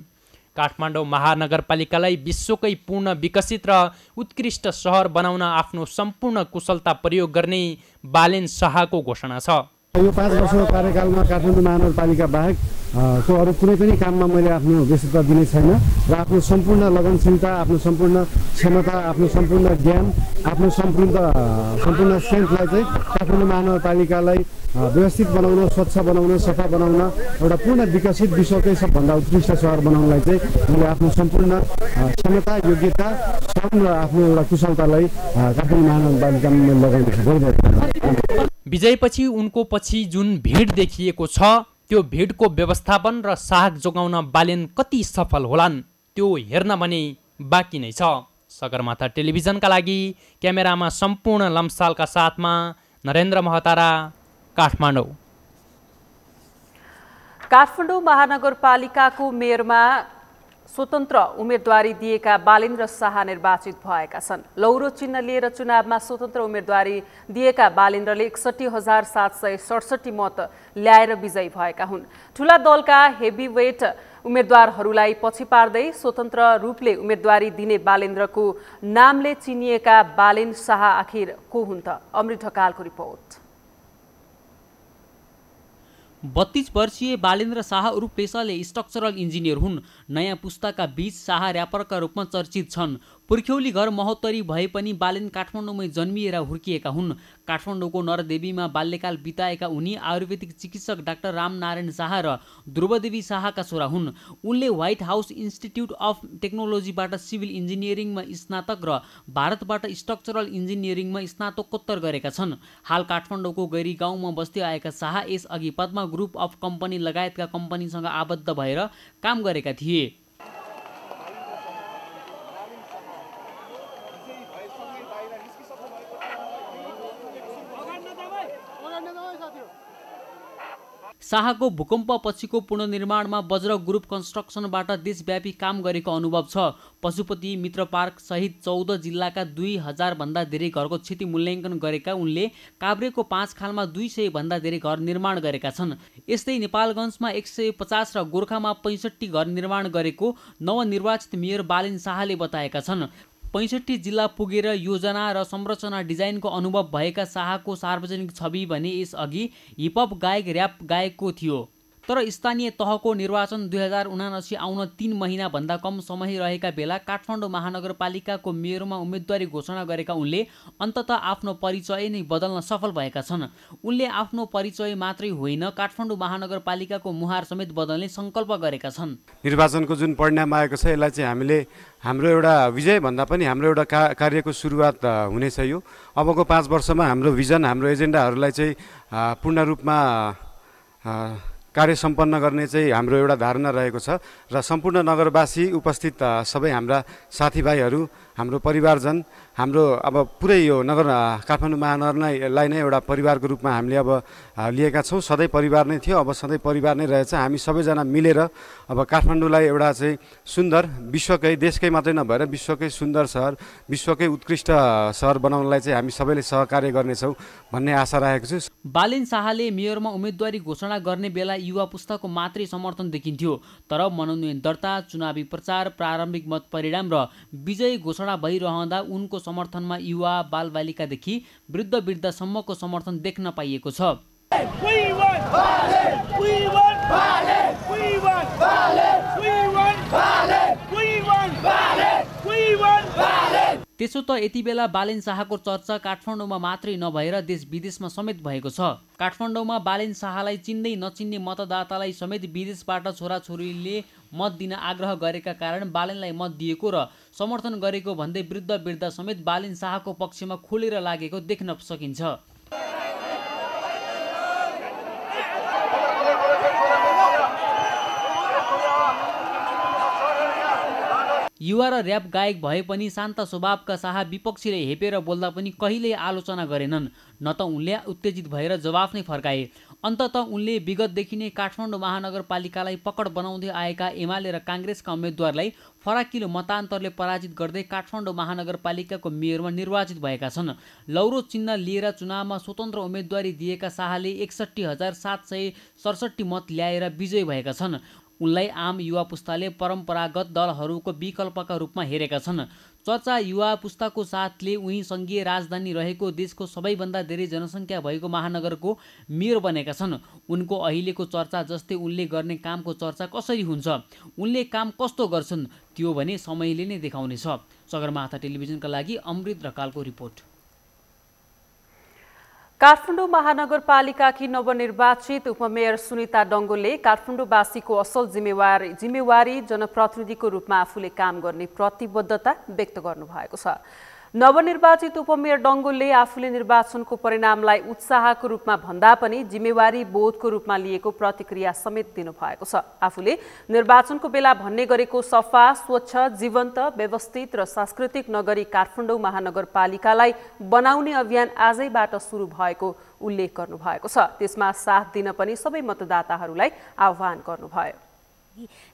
काठमाडौँ महानगरपालिकालाई विश्वकै पूर्ण विकसित र उत्कृष्ट सहर बनाउन आफ्नो सम्पूर्ण कुशलता प्रयोग गर्ने बालेन शाहको घोषणा छ। यो 5 वर्षको कार्यकालमा काठमाडौँ महानगरपालिका बाहेक को अरू कुनै पनि काममा मैले आफ्नो व्यस्तता दिने छैन र आफ्नो सम्पूर्ण लगनशीलता, आफ्नो सम्पूर्ण क्षमता, आफ्नो सम्पूर्ण ज्ञान, आफ्नो सम्पूर्ण स्ट्रेन्थलाई चाहिँ काठमाडौँ महानगरपालिकालाई व्यवस्थित बनाउन, स्वच्छ बनाउन, सफा बनाउन, एउटा पूर्ण विकसित विश्वकै सबभन्दा उत्कृष्ट सहर बनाउनलाई चाहिँ मैले आफ्नो सम्पूर्ण क्षमता, योग्यता, श्रम र आफ्नो एउटा कुशलतालाई काठमाडौँ महानगरपालिकामा लगाउने। विजयपछि उनको पछि जुन भिड देखिएको छ त्यो भिडको व्यवस्थापन र साहस जोगाउन बालेन कति सफल होलान् त्यो हेर्न भने बाँकी नै छ। सगरमाथा टेलिभिजनका लागि क्यामेरामा सम्पूर्ण लम्सालका साथमा नरेन्द्र महतारा, काठमाडौँ। काठमाडौँ महानगरपालिकाको मेयरमा स्वतन्त्र उम्मेदवारी दिएका बालेन्द्र शाह निर्वाचित भएका छन्। लौरो चिन्ह लिएर चुनावमा स्वतन्त्र उम्मेदवारी दिएका बालेन्द्रले 61,767 मत ल्याएर विजयी भएका हुन्। ठूला दलका हेभीवेट उम्मेदवारहरूलाई पछि पार्दै स्वतन्त्र रूपले उम्मेदवारी दिने बालेन्द्रको नामले चिनिएका बालेन शाह आखिर को हुन् त? अमृत ढकालको रिपोर्ट। 32 वर्षीय बालेन्द्र शाह उर्फ पेशाले स्ट्रक्चरल इन्जिनियर हुन्। नयाँ पुस्ताका बीच शाह र्यापरका रूपमा चर्चित छन्। पुर्ख्यौली घर महोत्तरी भए पनि बालेन काठमाडौँमै जन्मिएर हुर्किएका हुन्। काठमाडौँको नरदेवीमा बाल्यकाल बिताएका उनी आयुर्वेदिक चिकित्सक डाक्टर रामनारायण शाह र ध्रुवदेवी शाहका छोरा हुन्। उनले व्हाइट हाउस इन्स्टिट्युट अफ टेक्नोलोजीबाट सिभिल इन्जिनियरिङमा स्नातक र भारतबाट स्ट्रक्चरल इन्जिनियरिङमा स्नातकोत्तर गरेका छन्। हाल काठमाडौँको गैरी गाउँमा बस्दै आएका शाह यसअघि पद्मा ग्रुप अफ कम्पनी लगायतका कम्पनीसँग आबद्ध भएर काम गरेका थिए। शाहको भूकम्पपछिको पुनर्निर्माणमा वज्र ग्रुप कन्स्ट्रक्सनबाट देशव्यापी काम गरेको अनुभव छ। पशुपति मित्र पार्क सहित 14 जिल्लाका 2000 भन्दा धेरै घरको क्षति मूल्याङ्कन गरेका उनले काभ्रेको 5 खालमा 200 भन्दा धेरै घर निर्माण गरेका छन्। यस्तै नेपालगञ्जमा 150 र गोर्खामा 65 घर निर्माण गरेको नवनिर्वाचित मेयर बालेन शाहले बताएका छन्। 65 जिल्ला पुगेर योजना र संरचना डिजाइनको अनुभव भएका शाहको सार्वजनिक छवि भने यसअघि हिपहप गायक र्याप गायकको थियो। तर स्थानीय तहको निर्वाचन 2079 आउन 3 महिनाभन्दा कम समय रहेका बेला काठमाडौँ महानगरपालिकाको मेयरमा उम्मेदवारी घोषणा गरेका उनले अन्ततः आफ्नो परिचय नै बदल्न सफल भएका छन्। उनले आफ्नो परिचय मात्रै होइन, काठमाडौँ महानगरपालिकाको मुहार समेत बदल्ने सङ्कल्प गरेका छन्। निर्वाचनको जुन परिणाम आएको छ यसलाई चाहिँ हामीले हाम्रो एउटा विजय भन्दा पनि हाम्रो एउटा कार्यको सुरुवात हुनेछ। यो अबको 5 वर्षमा हाम्रो भिजन, हाम्रो एजेन्डाहरूलाई चाहिँ पूर्ण रूपमा कार्य सम्पन्न गर्ने चाहिँ हाम्रो एउटा धारणा रहेको छ र सम्पूर्ण नगरवासी उपस्थित सबै हाम्रा साथीभाइहरू, हाम्रो परिवारजन, हाम्रो अब पुरै यो नगर काठमाडौँ महानगरलाई नै एउटा परिवारको रूपमा हामीले अब लिएका छौँ। सधैँ परिवार नै थियो, अब सधैँ परिवार नै रहेछ। हामी सबैजना मिलेर अब काठमाडौँलाई एउटा चाहिँ सुन्दर, विश्वकै, देशकै मात्रै नभएर विश्वकै सुन्दर सहर, विश्वकै उत्कृष्ट सहर बनाउनलाई चाहिँ हामी सबैले सहकार्य गर्नेछौँ भन्ने आशा राखेको छु। बालेन शाहले मेयरमा उम्मेदवारी घोषणा गर्ने बेला युवा पुस्ताको मात्रै समर्थन देखिन्थ्यो। तर मनोनयन दर्ता, चुनावी प्रचार, प्रारम्भिक मत परिणाम र विजय घोषणा भइरहँदा उनको समर्थनमा युवा, बालबालिकादेखि वृद्धसम्मको समर्थन देख्न पाइएको छ। त्यसो त यति बेला बालेन शाहको चर्चा काठमाडौँमा मात्रै नभएर देश विदेशमा समेत भएको छ। काठमाडौँमा बालेन शाहलाई चिन्दै नचिन्ने मतदातालाई समेत विदेशबाट छोराछोरीले मत दिन आग्रह गरेका कारण बालेनलाई मत दिएको र समर्थन गरेको भन्दै वृद्ध समेत बालेन शाहको पक्षमा खुलेर लागेको देख्न सकिन्छ। युवा र र्याप गायक भए पनि शान्त स्वभावका शाह विपक्षीले हेपेर बोल्दा पनि कहिल्यै आलोचना गरेनन्, न त उनले उत्तेजित भएर जवाफ नै फर्काए। अन्ततः उनले विगतदेखि नै काठमाडौँ महानगरपालिकालाई पकड बनाउँदै आएका एमाले र काङ्ग्रेसका उम्मेद्वारलाई फराकिलो मतान्तरले पराजित गर्दै काठमाडौँ महानगरपालिकाको मेयरमा निर्वाचित भएका छन्। लौरो चिन्ह लिएर चुनावमा स्वतन्त्र उम्मेदवारी दिएका शाहले 61,767 मत ल्याएर विजयी भएका छन्। उनलाई आम युवा पुस्ताले परम्परागत दलहरूको विकल्पका रूपमा हेरेका छन्। चर्चा युवा पुस्ताको साथले उही सङ्घीय राजधानी रहेको देशको सबैभन्दा धेरै जनसङ्ख्या भएको महानगरको मेयर बनेका छन्। उनको अहिलेको चर्चा जस्तै उनले गर्ने कामको चर्चा कसरी हुन्छ, उनले काम कस्तो गर्छन्, त्यो भने समयले नै देखाउनेछ। सगरमाथा टेलिभिजनका लागि अमृत ढकालको रिपोर्ट। काठमाडौँ महानगरपालिकाकी नवनिर्वाचित उपमेयर सुनिता डङ्गोलले काठमाडौँवासीको असल जिम्मेवारी जनप्रतिनिधिको रूपमा आफूले काम गर्ने प्रतिबद्धता व्यक्त गर्नुभएको छ। नवनिर्वाचित उपमेयर डङ्गोलले आफूले निर्वाचनको परिणामलाई उत्साहको रूपमा भन्दा पनि जिम्मेवारी बोधको रूपमा लिएको प्रतिक्रिया समेत दिनुभएको छ। आफूले निर्वाचनको बेला भन्ने गरेको सफा, स्वच्छ, जीवन्त, व्यवस्थित र सांस्कृतिक नगरी काठमाडौँ महानगरपालिकालाई बनाउने अभियान आजैबाट सुरु भएको उल्लेख गर्नुभएको छ। त्यसमा साथ दिन पनि सबै मतदाताहरूलाई आह्वान गर्नुभयो।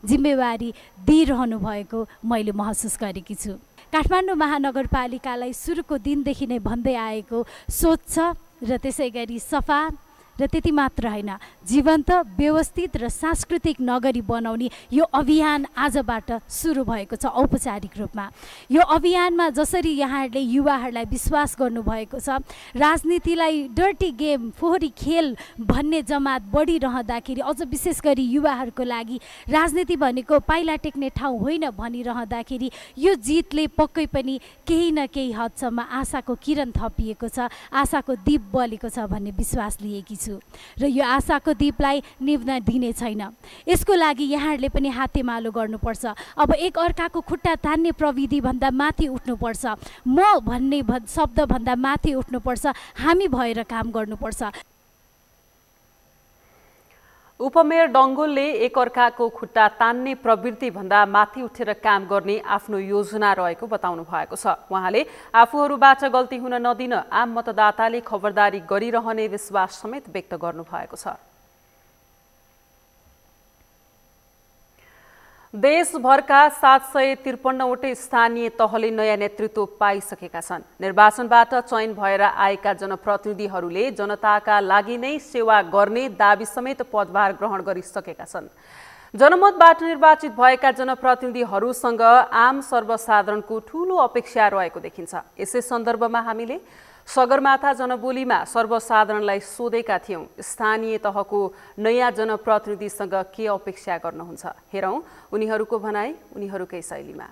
जिम्मेवारी दिइरहनु भएको मैले महसुस गरेकी छु। काठमाडौँ महानगरपालिकालाई सुरुको दिनदेखि नै भन्दै आएको स्वच्छ र त्यसै गरी सफा र त्यति मात्र होइन, जीवन्त, व्यवस्थित र सांस्कृतिक नगरी बनाउने यो अभियान आजबाट सुरु भएको छ औपचारिक रूपमा। यो अभियानमा जसरी यहाँहरूले युवाहरूलाई विश्वास गर्नुभएको छ, राजनीतिलाई डर्टी गेम, फोहोरी खेल भन्ने जमात बढिरहँदाखेरि, अझ विशेष गरी युवाहरूको लागि राजनीति भनेको पाइला टेक्ने ठाउँ होइन भनिरहँदाखेरि यो जितले पक्कै पनि केही न केही हदसम्म आशाको किरण थपिएको छ, आशाको दीप बलेको छ भन्ने विश्वास लिएकी छु र यो आशाको दीपलाई निभ्न दिने छैन। यसको लागि यहाँहरूले पनि हातेमालो गर्नुपर्छ। अब एक अर्काको खुट्टा तान्ने प्रविधि भन्दा माथि उठ्नुपर्छ, म भन्ने शब्दभन्दा माथि उठ्नुपर्छ, हामी भएर काम गर्नुपर्छ। उपमेयर डङ्गोलले एकअर्काको खुट्टा तान्ने प्रवृत्ति भन्दा माथि उठेर काम गर्ने आफ्नो योजना रहेको बताउनु भएको छ। उहाँले आफूहरूबाट गल्ती हुन नदिन आम मतदाताले खबरदारी गरिरहने विश्वास समेत व्यक्त गर्नुभएको छ। देशभरका 753वटै स्थानीय तहले नयाँ नेतृत्व पाइसकेका छन्। निर्वाचनबाट चयन भएर आएका जनप्रतिनिधिहरूले जनताका लागि नै सेवा गर्ने दाबी समेत पदभार ग्रहण गरिसकेका छन्। जनमतबाट निर्वाचित भएका जनप्रतिनिधिहरूसँग आम सर्वसाधारणको ठूलो अपेक्षा रहेको देखिन्छ। यसै सन्दर्भमा हामीले सगरमाथा जनबोलीमा सर्वसाधारणलाई सोधेका थियौं, स्थानीय तहको नयाँ जनप्रतिनिधिसँग के अपेक्षा गर्नुहुन्छ? हेरौं उनीहरूको भनाई उनीहरूकै शैलीमा।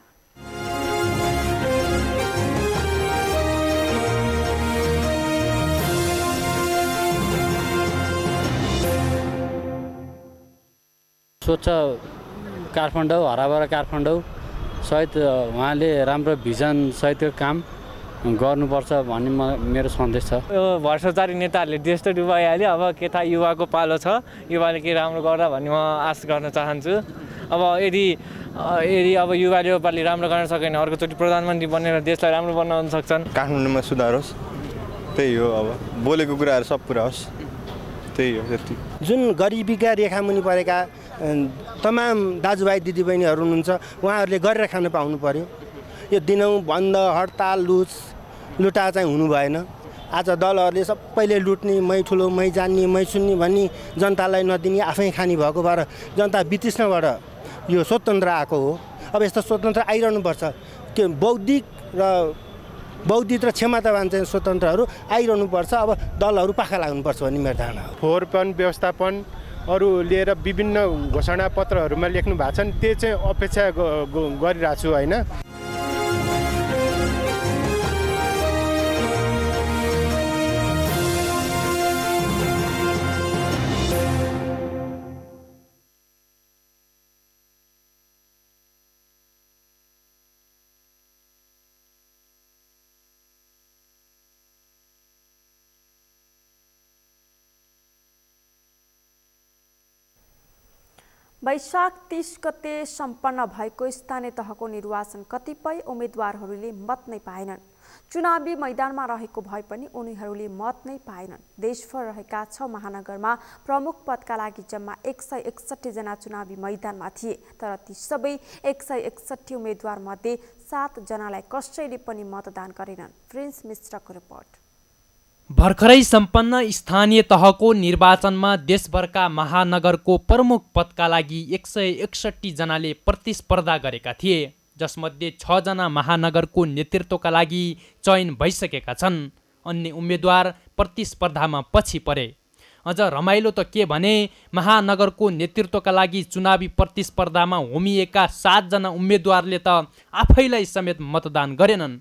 स्वच्छ काठमाडौँ, हराभरा काठमाडौँ सहित उहाँले राम्रो भिजन सहितको काम गर्नुपर्छ भन्ने मेरो सन्देश छ। यो भ्रष्टाचारी नेताहरूले देश त डुबाइहाल्यो, अब के थाहा युवाको पालो छ, युवाले के राम्रो गर्ला भन्ने म आश गर्न चाहन्छु। अब यदि अब युवाले योपालि राम्रो गर्न सकेन अर्कोचोटि प्रधानमन्त्री बनेर देशलाई राम्रो बनाउन सक्छन्। काठमाडौँमा सुधार होस्, त्यही हो। अब बोलेको कुराहरू सब पुरा होस्, त्यही हो। त्यति जुन गरिबीका रेखामुनि परेका तमाम दाजुभाइ दिदीबहिनीहरू हुनुहुन्छ, उहाँहरूले गरेर खान पाउनु पर्यो। यो दिनौँ बन्द हडताल लुटा चाहिँ हुनु भएन। आज दलहरूले सबैले लुट्ने, मै ठुलो, मै जान्ने, मै सुन्ने भन्ने जनतालाई नदिने, आफै खाने भएको भएर जनता वितृष्णबाट यो स्वतन्त्र आएको हो। अब यस्तो स्वतन्त्र आइरहनुपर्छ। के बौद्धिक र क्षमतावान चाहिँ स्वतन्त्रहरू आइरहनुपर्छ। अब दलहरू पाखा लाग्नुपर्छ भन्ने मेरो धारणा हो। फोहोरपन व्यवस्थापनहरू लिएर विभिन्न घोषणापत्रहरूमा लेख्नु भएको छन्, त्यो चाहिँ अपेक्षा गरिरहेको छु होइन। वैशाख 30 गते सम्पन्न भएको स्थानीय तहको निर्वाचन कतिपय उम्मेदवारहरूले मत नै पाएनन्। चुनावी मैदानमा रहेको भए पनि उनीहरूले मत नै पाएनन्। देशभर रहेका 6 महानगरमा प्रमुख पदका लागि जम्मा 161 जना चुनावी मैदानमा थिए, तर ती सबै 161 उम्मेदवार मध्ये 7 जनालाई कसैले पनि मतदान गरेनन्। प्रिन्स मिश्रको रिपोर्ट। भर्खरै सम्पन्न स्थानीय तहको निर्वाचनमा देशभरका महानगरको प्रमुख पदका लागि 161 जनाले प्रतिस्पर्धा गरेका थिए, जसमध्ये 6 जना महानगरको नेतृत्वका लागि चयन भइसकेका छन्। अन्य उम्मेदवार प्रतिस्पर्धामा पछि परे। अझ रमाइलो त के भने महानगरको नेतृत्वका लागि चुनावी प्रतिस्पर्धामा होमिएका 7 जना उम्मेदवारले त आफैलाई समेत मतदान गरेनन्।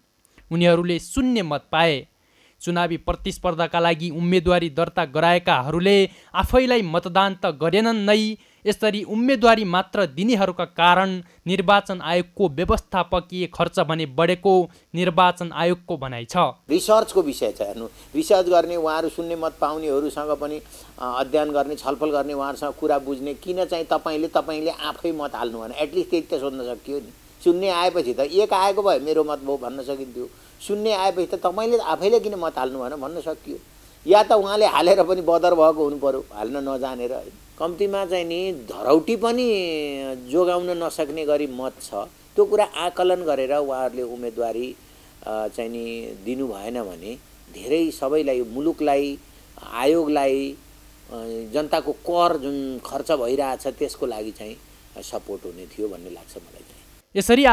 उनीहरूले शून्य मत पाए। चुनावी प्रतिस्पर्धाका लागि उम्मेदवारी दर्ता गराएकाहरूले आफैलाई मतदान त गरेनन् नै, यसरी उम्मेदवारी मात्र दिनेहरूका कारण निर्वाचन आयोगको व्यवस्थापकीय खर्च भने बढेको निर्वाचन आयोगको भनाइ छ। रिसर्चको विषय छ। हेर्नु, रिसर्च गर्ने, उहाँहरू शून्य मत पाउनेहरूसँग पनि अध्ययन गर्ने, छलफल गर्ने, उहाँहरूसँग कुरा बुझ्ने, किन चाहिँ तपाईँले आफै मत हाल्नु भएन, एटलिस्ट त्यति त सोध्न सकियो नि। शून्य आएपछि त 1 आएको भए मेरो मत भयो भन्न सकिन्थ्यो। शून्य आएपछि त तपाईँले आफैले किन मत हाल्नु भएन भन्न सकियो। या त उहाँले हालेर पनि बदर भएको हुनु पर्यो, हाल्न नजानेर। कम्तीमा चाहिँ नि धरौटी पनि जोगाउन नसक्ने गरी मत छ। त्यो कुरा आकलन गरेर उहाँहरूले उम्मेदवारी चाहिँ नि दिनु भएन भने धेरै सबैलाई, मुलुकलाई, आयोगलाई, जनताको कर जुन खर्च भइरहेछ त्यसको लागि चाहिँ सपोर्ट हुने थियो भन्ने लाग्छ मलाई चाहिँ। यसरी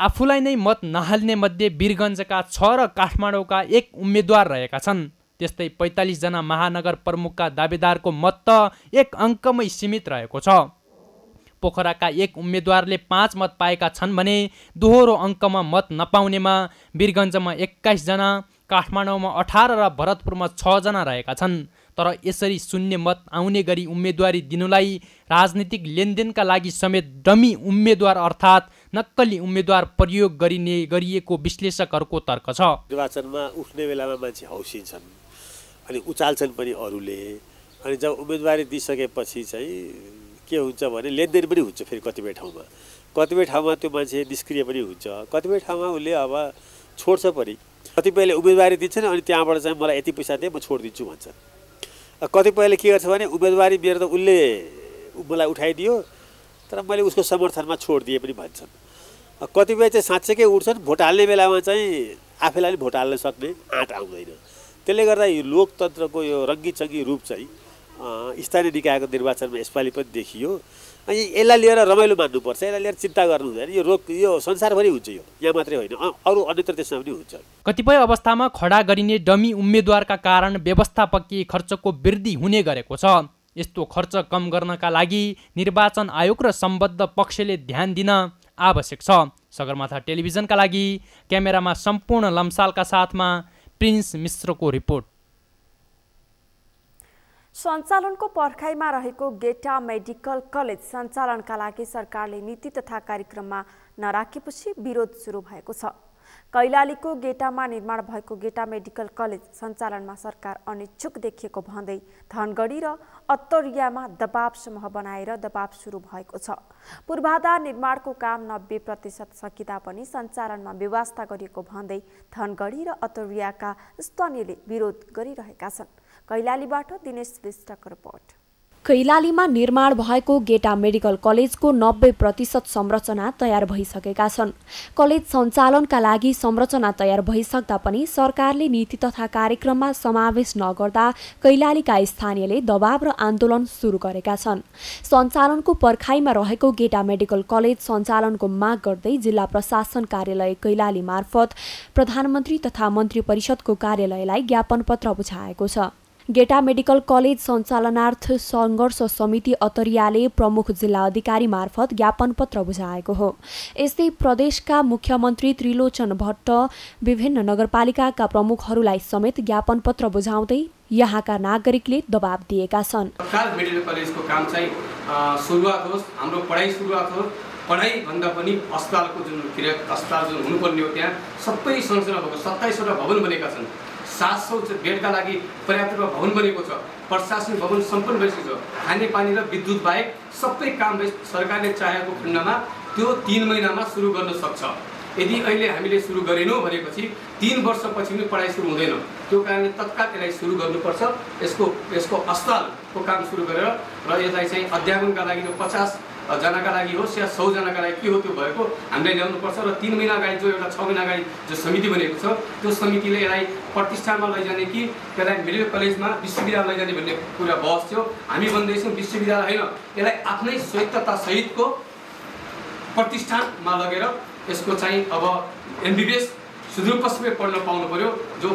आफूलाई नै मत नहाल्ने मध्ये वीरगञ्जका 6 र काठमाडौँका 1 उम्मेदवार रहेका छन्। त्यस्तै 45 जना महानगर प्रमुखका दावेदारको मत त 1 अङ्कमै सीमित रहेको छ। पोखराका 1 उम्मेदवारले 5 मत पाएका छन् भने दोहोरो अङ्कमा मत नपाउनेमा वीरगञ्जमा 21 जना, काठमाडौँमा 18 र भरतपुरमा 6 जना रहेका छन्। तर यसरी शून्य मत आउने गरी उम्मेदवारी दिनुलाई राजनीतिक लेनदेनका लागि समेत डमी उम्मेदवार अर्थात् नक्कली उम्मेदवार प्रयोग गरिएको विश्लेषकहरूको तर्क छ। निर्वाचनमा उठ्ने बेलामा मान्छे हौसिन्छन् अनि उचाल्छन् पनि अरूले, अनि जब उम्मेदवारी दिइसकेपछि चाहिँ के हुन्छ भने लेनदेन पनि हुन्छ। फेरि कतिपय ठाउँमा त्यो मान्छे निष्क्रिय पनि हुन्छ, कतिपय ठाउँमा उसले अब छोड्छ पनि। कतिपयले उम्मेदवारी दिन्छन् अनि त्यहाँबाट चाहिँ मलाई यति पैसा दिए म छोडिदिन्छु भन्छन्। कतिपयले के गर्छ भने उम्मेदवारी मेरो त उसले मलाई उठाइदियो, तर मैले उसको समर्थनमा छोडिदिए पनि भन्छन्। कतिपय चाहिँ साँच्चैकै उठ्छन्, भोट हाल्ने बेलामा चाहिँ आफैलाई भोट हाल्न सक्ने आँट आउँदैन। त्यसले गर्दा यो लोकतन्त्रको यो रङ्गीचङ्गी रूप चाहिँ स्थानीय निकायको निर्वाचनमा यसपालि पनि देखियो। अनि यसलाई लिएर रमाइलो मान्नुपर्छ, यसलाई लिएर चिन्ता गर्नु हुँदैन। यो संसारभरि हुन्छ, यो यहाँ मात्रै होइन, अरू अन्यत्र देशमा पनि हुन्छ। कतिपय अवस्थामा खडा गरिने डमी उम्मेदवारका कारण व्यवस्थापकीय खर्चको वृद्धि हुने गरेको छ। यस्तो खर्च कम गर्नका लागि निर्वाचन आयोग र सम्बद्ध पक्षले ध्यान दिन आवश्यक छ। सगरमाथा टेलिभिजनका लागि क्यामेरामा सम्पूर्ण लम्सालका साथमा प्रिन्स मिश्रको रिपोर्ट। सञ्चालनको पर्खाइमा रहेको गेटा मेडिकल कलेज सञ्चालनका लागि सरकारले नीति तथा कार्यक्रममा नराखेपछि विरोध सुरु भएको छ। कैलालीको गेटामा निर्माण भएको गेटा मेडिकल कलेज सञ्चालनमा सरकार अनिच्छुक देखिएको भन्दै धनगढी र अत्तरियामा दबाव समूह बनाएर दबाव सुरु भएको छ। पूर्वाधार निर्माणको काम 90% सकिँदा पनि सञ्चालनमा व्यवस्था गरिएको भन्दै धनगढी र अत्तरियाका स्थानीयले विरोध गरिरहेका छन्। कैलालीबाट दिनेश विष्टको रिपोर्ट। कैलालीमा निर्माण भएको गेटा मेडिकल कलेजको 90% संरचना तयार भइसकेका छन्। कलेज सञ्चालनका लागि संरचना तयार भइसक्दा पनि सरकारले नीति तथा कार्यक्रममा समावेश नगर्दा कैलालीका स्थानीयले दबाव र आन्दोलन सुरु गरेका छन्। सञ्चालनको पर्खाइमा रहेको गेटा मेडिकल कलेज सञ्चालनको माग गर्दै जिल्ला प्रशासन कार्यालय कैलाली मार्फत प्रधानमन्त्री तथा मन्त्री परिषदको कार्यालयलाई ज्ञापन पत्र बुझाएको छ। गेटा मेडिकल कलेज सञ्चालनार्थ सङ्घर्ष समिति अतरियाले प्रमुख जिल्ला अधिकारी मार्फत ज्ञापन पत्र बुझाएको हो। यस्तै प्रदेशका मुख्यमन्त्री त्रिलोचन भट्ट विभिन्न नगरपालिकाका प्रमुखहरूलाई समेत ज्ञापन पत्र बुझाउँदै यहाँका नागरिकले दबाब दिएका छन्। तत्काल मेडिकल कलेजको काम चाहिँ सुरुवात होस्, हाम्रो पढाइ सुरुवात होस्। पढाइ भन्दा पनि अस्पतालको अस्पताल जुन हुनुपर्ने हो त्यहाँ सबै संरचना भएको 27वटा भवन बनेका छन्। 700 बेडका लागि पर्याप्त भवन बनेको छ। प्रशासनिक भवन सम्पन्न भइसकेको छ। खानेपानी र विद्युत बाहेक सबै काम सरकारले चाहेको खण्डमा त्यो 3 महिनामा सुरु गर्न सक्छ। यदि अहिले हामीले सुरु गरेनौँ भनेपछि 3 वर्षपछि पनि पढाइ सुरु हुँदैन। त्यो कारणले तत्काल यसलाई सुरु गर्नुपर्छ। यसको अस्पतालको काम सुरु गरेर र यसलाई चाहिँ अध्यापनका लागि 50 जनाका लागि होस् या 100 जनाका लागि के हो त्यो भएको हामीले ल्याउनुपर्छ। र 3 महिना अगाडि जो एउटा 6 महिना अगाडि जो समिति बनेको छ त्यो समितिले यसलाई प्रतिष्ठानमा लैजाने कि यसलाई मेडिकल कलेजमा विश्वविद्यालय लैजाने भन्ने कुरा बहस थियो। हामी भन्दैछौँ विश्वविद्यालय होइन, यसलाई आफ्नै स्वायत्तता सहितको प्रतिष्ठानमा लगेर यसको चाहिँ अब MBBS सुदूरपश्चिमै पढ्न पाउनु पर्यो। जो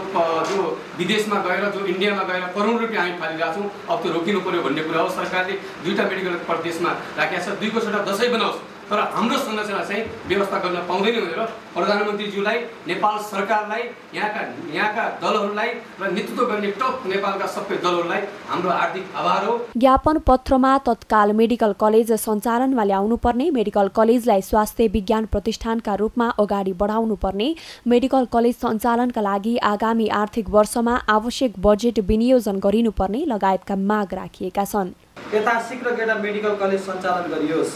विदेशमा गएर जो इन्डियामा गएर करोड रुपियाँ हामी फालिरहेका छौँ, अब त्यो रोकिनु पर्यो भन्ने कुरा हो। सरकारले 2टा मेडिकल प्रदेशमा राखेका छ, 2को छोटा 10 बनाओस्, तर हाम्रो संरचना चाहिँ व्यवस्था गर्न पाउँदैन भनेर प्रधानमन्त्रीज्यूलाई, नेपाल सरकारलाई, यहाँका दलहरूलाई र नेतृत्व गर्ने टप नेपालका सबै दलहरूलाई हाम्रो हार्दिक आभार हो। ज्ञापन पत्रमा तत्काल मेडिकल कलेज सञ्चालनमा ल्याउनु पर्ने, मेडिकल कलेजलाई स्वास्थ्य विज्ञान प्रतिष्ठानका रूपमा अगाडि बढाउनु पर्ने, मेडिकल कलेज सञ्चालनका लागि आगामी आर्थिक वर्षमा आवश्यक बजेट विनियोजन गरिनुपर्ने लगायतका माग राखिएका छन्। यथाशीघ्र गेटा मेडिकल कलेज सञ्चालन गरियोस्।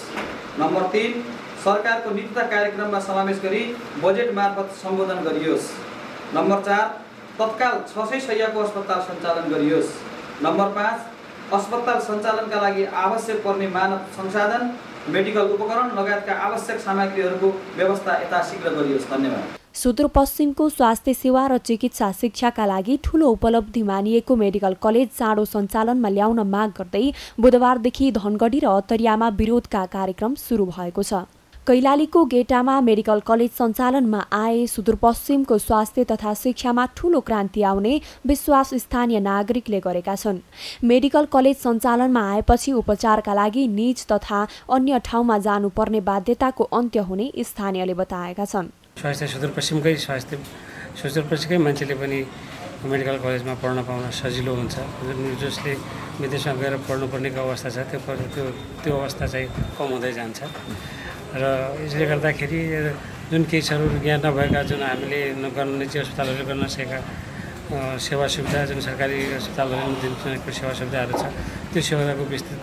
नम्बर 3, सरकारको नीति तथा कार्यक्रममा समावेश गरी बजेट मार्फत सम्बोधन गरियोस्। नम्बर 4, तत्काल 600 शय्याको अस्पताल सञ्चालन गरियोस्। नम्बर 5, अस्पताल सञ्चालनका लागि आवश्यक पर्ने मानव संसाधन, मेडिकल उपकरण लगायतका आवश्यक सामग्रीहरूको व्यवस्था यथाशीघ्र गरियोस्। धन्यवाद। सुदूरपश्चिमको स्वास्थ्य सेवा र चिकित्सा शिक्षाका लागि ठूलो उपलब्धि मानिएको मेडिकल कलेज चाँडो सञ्चालनमा ल्याउन माग गर्दै बुधबारदेखि धनगढी र अत्तरियामा विरोधका कार्यक्रम सुरु भएको छ। कैलालीको गेटामा मेडिकल कलेज सञ्चालनमा आए सुदूरपश्चिमको स्वास्थ्य तथा शिक्षामा ठूलो क्रान्ति आउने विश्वास स्थानीय नागरिकले गरेका छन्। मेडिकल कलेज सञ्चालनमा आएपछि उपचारका लागि निज तथा अन्य ठाउँमा जानुपर्ने बाध्यताको अन्त्य हुने स्थानीयले बताएका छन्। सुदूरपश्चिमकै मान्छेले पनि मेडिकल कलेजमा पढ्न पाउन सजिलो हुन्छ। जसले विदेशमा गएर पढ्नुपर्नेको अवस्था छ त्यो अवस्था चाहिँ कम हुँदै जान्छ। र यसले गर्दाखेरि जुन केसहरू ज्ञान नभएका, जुन हामीले निजी अस्पतालहरूले गर्न सकेका सेवा सुविधा, जुन सरकारी अस्पतालहरूले दिने सेवा सुविधाहरू छ, त्यो सेवाको विस्तृत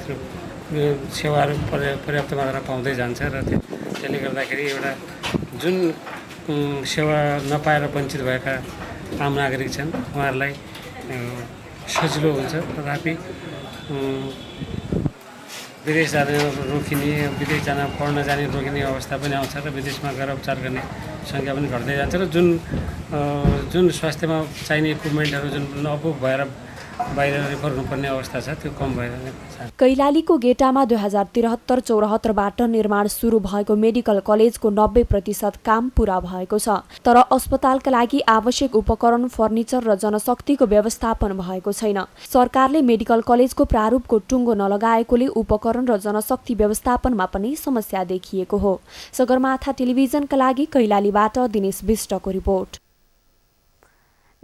सेवाहरू पर्याप्त मात्रामा पाउँदै जान्छ। र त्यसले गर्दाखेरि एउटा जुन सेवा नपाएर वञ्चित भएका आम नागरिक छन् उहाँहरूलाई सजिलो हुन्छ। तथापि विदेश जाने रोकिने, विदेश जान पढ्न जाने रोकिने अवस्था पनि आउँछ र विदेशमा गएर उपचार गर्ने सङ्ख्या पनि घट्दै जान्छ र जुन स्वास्थ्यमा चाहिने इक्विपमेन्टहरू जुन अपुग भएर बाहिर रेफर हुनुपर्ने अवस्था छ त्यो कम भएर कैलालीको गेटामा 2073-74बाट निर्माण सुरु भएको मेडिकल कलेजको 90% काम पूरा भएको छ, तर अस्पतालका लागि आवश्यक उपकरण, फर्निचर र जनशक्तिको व्यवस्थापन भएको छैन। सरकारले मेडिकल कलेजको प्रारूपको टुङ्गो नलगाएकोले उपकरण र जनशक्ति व्यवस्थापनमा पनि समस्या देखिएको हो। सगरमाथा टेलिभिजनका लागि कैलालीबाट दिनेश विष्टको रिपोर्ट।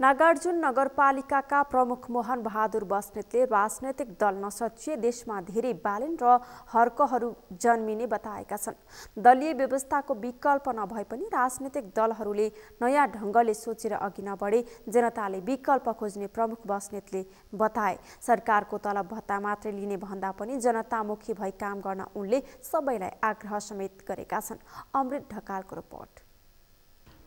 नागार्जुन नगरपालिकाका प्रमुख मोहन बहादुर बस्नेतले राजनैतिक दल नसचिए देशमा धेरै बालिन र हर्कहरू जन्मिने बताएका छन्। दलीय व्यवस्थाको विकल्प नभए पनि राजनैतिक दलहरूले नयाँ ढङ्गले सोचेर अघि नबढे जनताले विकल्प खोज्ने प्रमुख बस्नेतले बताए। सरकारको तलब भत्ता मात्रै लिने भन्दा पनि जनतामुखी भई काम गर्न उनले सबैलाई आग्रह समेत गरेका छन्। अमृत ढकालको रिपोर्ट।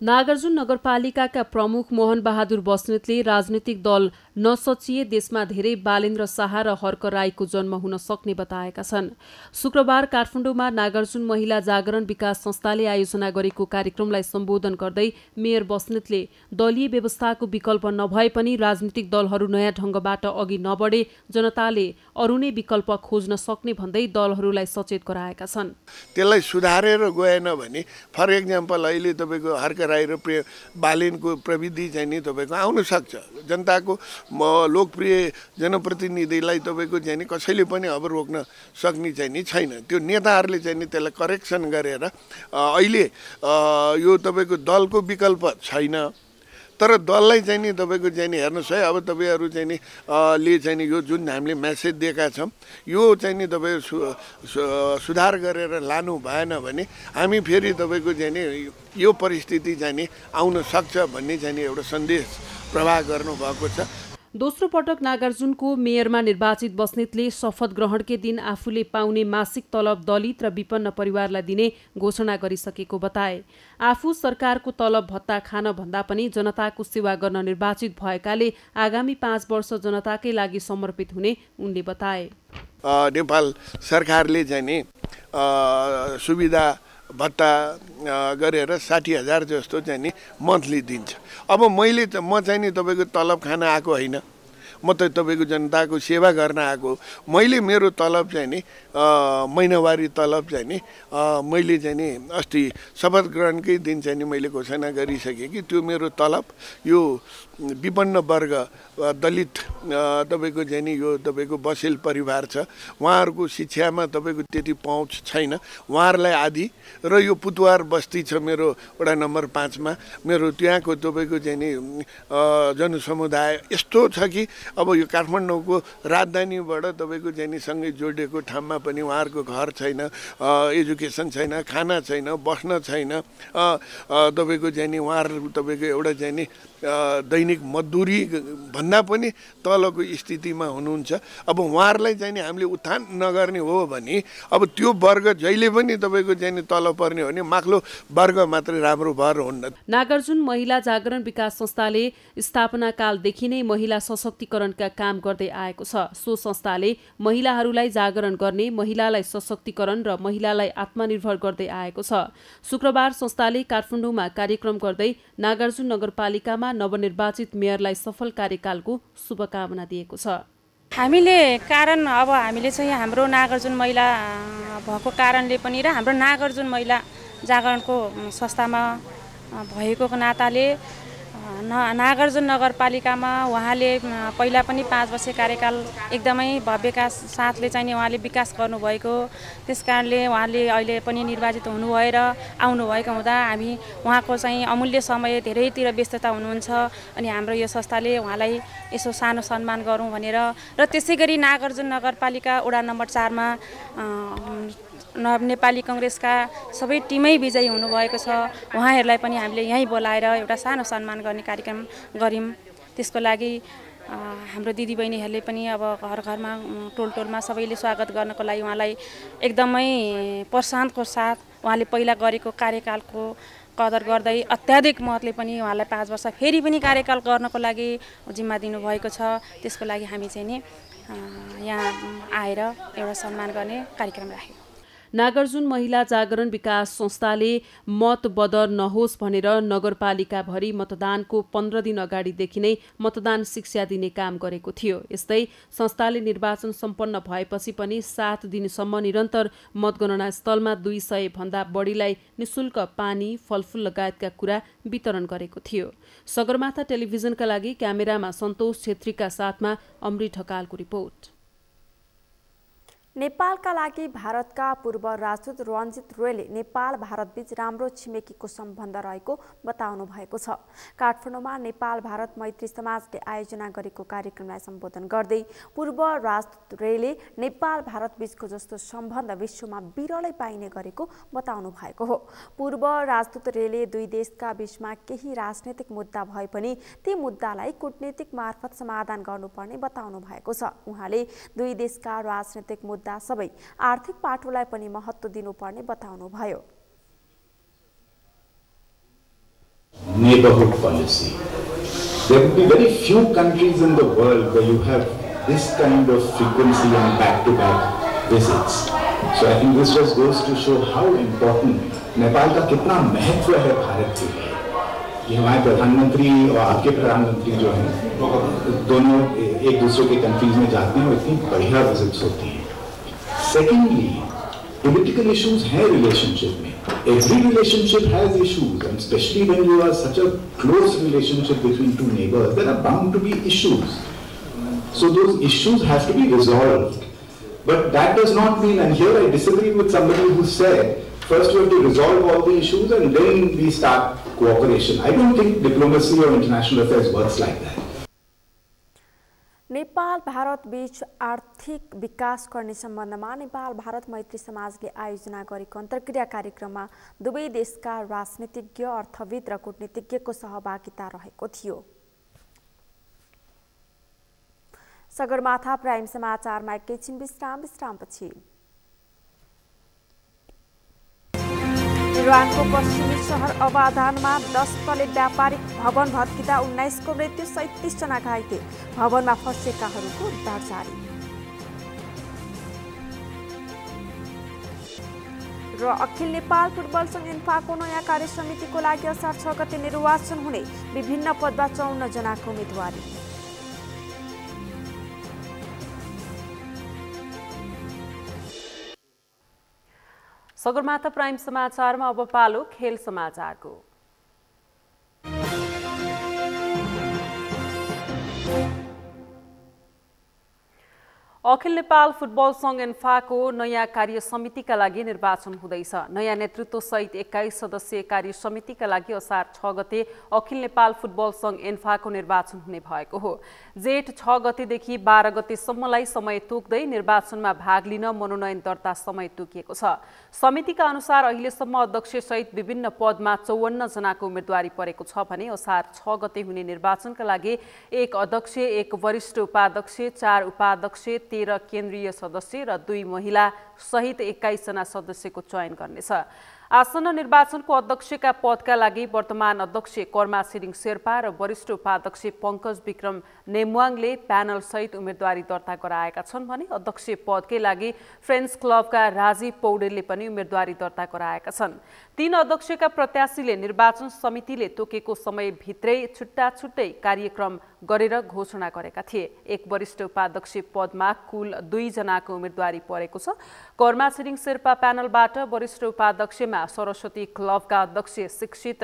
नागार्जुन नगरपालिकाका प्रमुख मोहन बहादुर बस्नेतले राजनीतिक दल नसचिए देशमा धेरै बालेन्द्र शाह र हर्क राईको जन्म हुन सक्ने बताएका छन्। शुक्रबार काठमाडौँमा नागार्जुन महिला जागरण विकास संस्थाले आयोजना गरेको कार्यक्रमलाई सम्बोधन गर्दै मेयर बस्नेतले दलीय व्यवस्थाको विकल्प नभए पनि राजनीतिक दलहरू नयाँ ढङ्गबाट अघि नबढे जनताले अरू नै विकल्प खोज्न सक्ने भन्दै दलहरूलाई सचेत गराएका छन्। त्यसलाई सुधारेर गएन भने फर एक्जाम्पल अहिले तपाईँको हर्क राई र बालिनको प्रविधि चाहिँ नि तपाईँको आउन सक्छ। जनताको लोकप्रिय जनप्रतिनिधिलाई तपाईँको चाहिँ नि कसैले पनि अब रोक्न सक्ने चाहिँ नि छैन। त्यो नेताहरूले चाहिँ नि त्यसलाई करेक्सन गरेर अहिले यो तपाईँको दलको विकल्प छैन, तर दललाई चाहिँ नि तपाईँको चाहिँ नि हेर्नुहोस् है, अब तपाईँहरू चाहिँ नि ले चाहिँ नि यो जुन हामीले मेसेज दिएका छौँ यो चाहिँ नि तपाईँ सुधार गरेर लानु भएन भने हामी फेरि तपाईँको चाहिँ नि यो परिस्थिति चाहिँ नि आउन सक्छ भन्ने चाहिँ नि एउटा सन्देश प्रवाह गर्नुभएको छ। दोस्रो पटक नागार्जुनको मेयरमा निर्वाचित बस्नेतले शपथ ग्रहणकै दिन आफूले पाउने मासिक तलब दलित र विपन्न परिवारलाई दिने घोषणा गरिसकेको बताए। आफू सरकारको तलब भत्ता खान भन्दा पनि जनताको सेवा गर्न निर्वाचित भएकाले आगामी 5 वर्ष जनताकै लागि समर्पित हुने उनले बताए। नेपाल सरकारले चाहिँ नि सुविधा भत्ता गरेर 60,000 जस्तो चाहिँ नि मन्थली दिन्छ। अब म चाहिँ नि तपाईँको तलब खान आएको होइन, म त तपाईँको जनताको सेवा गर्न आएको। मैले मेरो तलब चाहिँ नि महिनावारी तलब चाहिँ नि मैले चाहिँ नि अस्ति शपथ ग्रहणकै दिन चाहिँ नि मैले घोषणा गरिसकेँ कि त्यो मेरो तलब यो विपन्न वर्ग दलित तपाईँको चाहिँ नि यो तपाईँको बसेल परिवार छ, उहाँहरूको शिक्षामा तपाईँको त्यति पहुँच छैन, उहाँहरूलाई आदि र यो पुतवार बस्ती छ मेरो वडा नम्बर 5 मा मेरो त्यहाँको तपाईँको चाहिँ नि जनसमुदाय यस्तो छ कि अब यो काठमाडौँको राजधानीबाट तपाईँको चाहिँ नि सँगै जोडिएको ठाउँमा पनि उहाँहरूको घर छैन, एजुकेसन छैन, खाना छैन, बस्न छैन, तपाईँको चाहिँ नि उहाँहरू तपाईँको एउटा चाहिँ नि दैनिक मजदुरी भन्दा पनि तलको स्थितिमा हुनुहुन्छ। अब उहाँहरूलाई चाहिँ नि हामीले उत्थान नगर्ने हो भने अब त्यो वर्ग जहिले पनि तपाईँको चाहिँ नि तल पर्ने हो भने माथिल्लो वर्ग मात्रै राम्रो भएर हुन्न। नागार्जुन महिला जागरण विकास संस्थाले स्थापना कालदेखि नै महिला सशक्तिकरणका काम गर्दै आएको छ। सो संस्थाले महिलाहरूलाई जागरण गर्ने, महिलालाई सशक्तिकरण र महिलालाई आत्मनिर्भर गर्दै आएको छ। शुक्रबार संस्थाले काठमाडौँमा कार्यक्रम गर्दै नागार्जुन नगरपालिकामा नवनिर्वाचित मेयरलाई सफल कार्यकालको शुभकामना दिएको छ। हामीले हामीले चाहिँ हाम्रो नागार्जुन महिला भएको कारणले पनि र हाम्रो नागार्जुन महिला जागरणको संस्थामा भएको नाताले नागार्जुन नगरपालिकामा उहाँले पहिला पनि 5 वर्ष कार्यकाल एकदमै भव्यका साथले चाहिँ उहाँले विकास गर्नुभएको, त्यसकारणले उहाँले अहिले पनि निर्वाचित हुनुभयो र आउनुभएको हुँदा हामी उहाँको चाहिँ अमूल्य समय धेरैतिर व्यस्तता हुनुहुन्छ अनि हाम्रो यो संस्थाले उहाँलाई यसो सानो सम्मान गरौँ भनेर र त्यसै गरी नागार्जुन नगरपालिका वडा नम्बर 4 मा नेपाली कांग्रेसका सबै टिमै विजयी हुनुभएको छ। उहाँहरूलाई पनि हामीले यहीँ बोलाएर एउटा सानो सम्मान गर्ने कार्यक्रम गऱ्यौँ। त्यसको लागि हाम्रो दिदीबहिनीहरूले पनि अब घर घरमा टोल टोलमा सबैले स्वागत गर्नको लागि उहाँलाई एकदमै प्रोत्साहनको साथ उहाँले पहिला गरेको कार्यकालको कदर गर्दै अत्याधिक मतले पनि उहाँलाई 5 वर्ष फेरि पनि कार्यकाल गर्नको लागि जिम्मा दिनुभएको छ। त्यसको लागि हामी चाहिँ नि यहाँ आएर एउटा सम्मान गर्ने कार्यक्रम राख्यो। नागार्जुन महिला जागरण विकास संस्थाले मत बदर नहोस् भनेर नगरपालिकाभरि मतदानको 15 दिन अगाडिदेखि नै मतदान शिक्षा दिने काम गरेको थियो। यस्तै संस्थाले निर्वाचन सम्पन्न भएपछि पनि 7 दिनसम्म निरन्तर मतगणना स्थलमा 200 भन्दा बढीलाई निशुल्क पानी, फलफुल लगायतका कुरा वितरण गरेको थियो। सगरमाथा टेलिभिजनका लागि क्यामेरामा सन्तोष छेत्रीका साथमा अमृत ढकालको रिपोर्ट। नेपालका लागि भारतका पूर्व राजदूत रञ्जित रोयले नेपाल भारतबीच राम्रो छिमेकीको सम्बन्ध रहेको बताउनु भएको छ। काठमाडौँमा नेपाल भारत मैत्री समाजले आयोजना गरेको कार्यक्रमलाई सम्बोधन गर्दै पूर्व राजदूत रोयले नेपाल भारतबीचको जस्तो सम्बन्ध विश्वमा बिरलै पाइने गरेको बताउनु भएको हो। पूर्व राजदूत रोयले दुई देशका बीचमा केही राजनैतिक मुद्दा भए पनि ती मुद्दालाई कूटनीतिक मार्फत समाधान गर्नुपर्ने बताउनु भएको छ। उहाँले दुई देशका राजनैतिक मुद्दा सबै आर्थिक पाटोलाई पनि महत्त्व दिनुपर्ने बताउनुभयो। Neighborhood policy. There will be very few countries in the world where you have this kind of frequency and back-to-back visits. So I think this just goes to show how important Nepal का कितना महत्व है भारत के लिए। ये हमारे प्रधानमंत्री और आपके प्रधानमंत्री जो हैं दोनों एक दूसरे के कंट्रीज में जाते हैं और इतनी बढ़िया विजिट्स होती हैं। Secondly, political issues हैं relationship में. Every relationship has issues, and especially when you are such a close relationship between two neighbors, there are bound to be issues. So those issues have to be resolved. But that does not mean, and here I disagree with somebody who said, first we have to resolve all the issues and then we start cooperation. I don't think diplomacy or international affairs works like that. Nepal Bharat बीच आर्थिक विकास गर्ने सम्बन्धमा नेपाल भारत मैत्री समाजले आयोजना गरेको अन्तर्क्रिया कार्यक्रममा दुवै देशका राजनीतिज्ञ, अर्थविद र कूटनीतिज्ञको सहभागिता रहेको थियो। सगरमाथा प्राइम समाचारमा एकैछिन विश्रामपछि। इरानको पश्चिमी शहर अबादानमा 10 तले व्यापारिक भवन भत्किँदा 19 को मृत्यु, 37 जना घाइते, भवनमा फँसेकाहरूको उद्धार जारी। र अखिल नेपाल फुटबल संघ एन्फाको नयाँ कार्य समितिको लागि असार 6 गते निर्वाचन हुने, विभिन्न पदमा 54 जनाको उम्मेदवारी। सगरमाथा प्राइम समाचारमा अब पालो खेल समाचारको। अखिल नेपाल फुटबल संघ एन्फाको नयाँ कार्य समितिका लागि निर्वाचन हुँदैछ। नयाँ नेतृत्व सहित 21 सदस्यीय कार्य समितिका लागि असार 6 गते अखिल नेपाल फुटबल संघ एन्फाको निर्वाचन हुने भएको हो। जेठ 6 गतेदेखि 12 गतेसम्मलाई समय तोक्दै निर्वाचनमा भाग लिन मनोनयन दर्ता समय तोकिएको छ। समितिका अनुसार अहिलेसम्म अध्यक्ष सहित विभिन्न पदमा 54 जनाको उम्मेदवारी परेको छ भने असार 6 गते हुने निर्वाचनका लागि 1 अध्यक्ष, 1 वरिष्ठ उपाध्यक्ष, 4 उपाध्यक्ष, 13 केन्द्रीय सदस्य र 2 महिला सहित 21 जना सदस्यको चयन गर्नेछ। आसन्न निर्वाचनको अध्यक्षका पदका लागि वर्तमान अध्यक्ष कर्मा छिरिङ शेर्पा र वरिष्ठ उपाध्यक्ष पंकज विक्रम नेमुवाङले प्यानल सहित उम्मेदवारी दर्ता गराएका छन् भने अध्यक्ष पदकै लागि फ्रेन्ड्स क्लबका राजीव पौडेलले पनि उम्मेदवारी दर्ता गराएका छन्। 3 अध्यक्षका प्रत्याशीले निर्वाचन समितिले तोकेको समयभित्रै छुट्टा-छुट्टै कार्यक्रम गरेर घोषणा गरेका थिए। 1 वरिष्ठ उपाध्यक्ष पदमा कुल 2 जनाको उम्मेदवारी परेको छ। कर्मा छिरिङ शेर्पा प्यानलबाट वरिष्ठ उपाध्यक्षमा सरस्वती क्लबका अध्यक्ष शिक्षित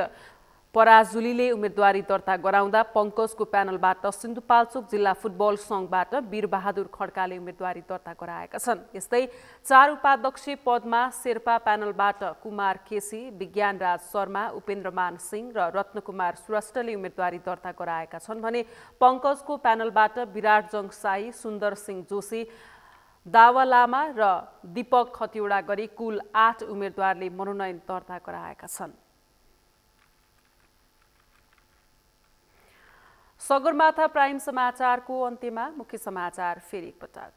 पराजुलीले उम्मेदवारी दर्ता गराउँदा पंकजको प्यानलबाट सिन्धुपाल्चोक जिल्ला फुटबल संघबाट वीरबहादुर खड्काले उम्मेदवारी दर्ता गराएका छन्। यस्तै 4 उपाध्यक्ष पदमा शेर्पा प्यानलबाट कुमार केसी, विज्ञानराज शर्मा, उपेन्द्रमान सिंह र रत्नकुमार श्रेष्ठले उम्मेदवारी दर्ता गराएका छन् भने पंकजको प्यानलबाट विराटजङ साई, सुन्दर सिंह जोशी, दावा लामा र दीपक खतिवडा गरी कुल 8 उम्मेदवारले मनोनयन दर्ता गराएका छन्। सगरमाथा प्राइम समाचारको अन्त्यमा मुख्य समाचार फेरि एकपटक।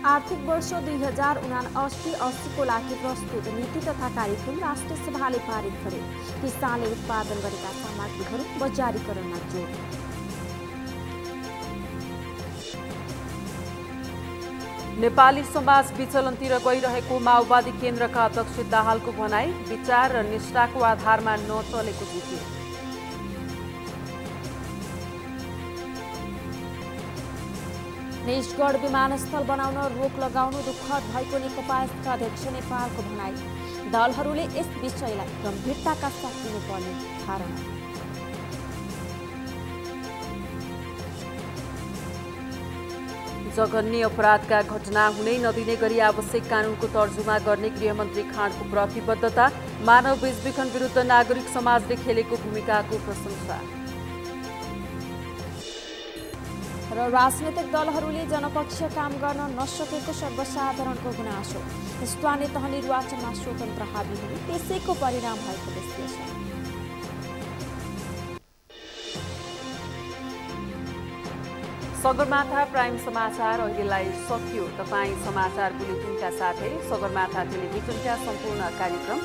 आर्थिक वर्ष 2079-80 को लागि प्रस्तुत नीति तथा कार्यक्रम राष्ट्रिय सभाले पारित गरे। किसानले उत्पादन गरेका सामग्रीहरू बजारीकरणमा जोड। नेपाली समाज विचलनतिर गइरहेको माओवादी केन्द्रका अध्यक्ष दाहालको भनाई विचार र निष्ठाको आधारमा नचलेको जिकियो। निजगढ विमानस्थल बनाउन रोक लगाउनु दुःखद भएको नेकपा एसका अध्यक्ष नेपालको भनाई दलहरूले यस विषयलाई गम्भीरताका साथ लिनुपर्ने धारणा। जघन्य अपराधका घटना हुनै नदिने गरी आवश्यक कानूनको तर्जुमा गर्ने गृहमन्त्री खाँडको प्रतिबद्धता। मानव बेचबिखन विरुद्ध नागरिक समाजले खेलेको भूमिकाको प्रशंसा। र राजनैतिक दलहरूले जनपक्षीय काम गर्न नसकेको सर्वसाधारणको गुनासो। स्थानीय तह निर्वाचनमा स्वतन्त्र हाबी हुनु त्यसैको परिणाम भएको विश्लेषण। सगरमाथा प्राइम समाचार अहिलेलाई सकियो। तपाईँ समाचार बुलेटिनका साथै सगरमाथा टेलिभिजनका सम्पूर्ण कार्यक्रम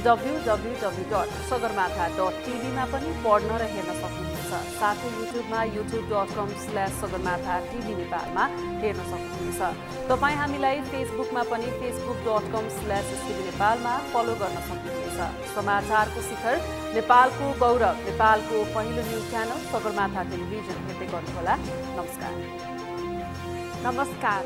www.sagarmatha.tv मा पनि पढ्न र हेर्न सक्नुहुनेछ। साथै युट्युबमा youtube.com/sagarmatha TV नेपालमा हेर्न सक्नुहुनेछ। तपाईँ हामीलाई फेसबुकमा पनि facebook.com/STV नेपालमा फलो गर्न सक्नुहुनेछ। समाचारको शिखर, नेपालको गौरव, नेपालको पहिलो न्युज च्यानल सगरमाथा टेलिभिजन हेर्दै गर्नुहोला। नमस्कार।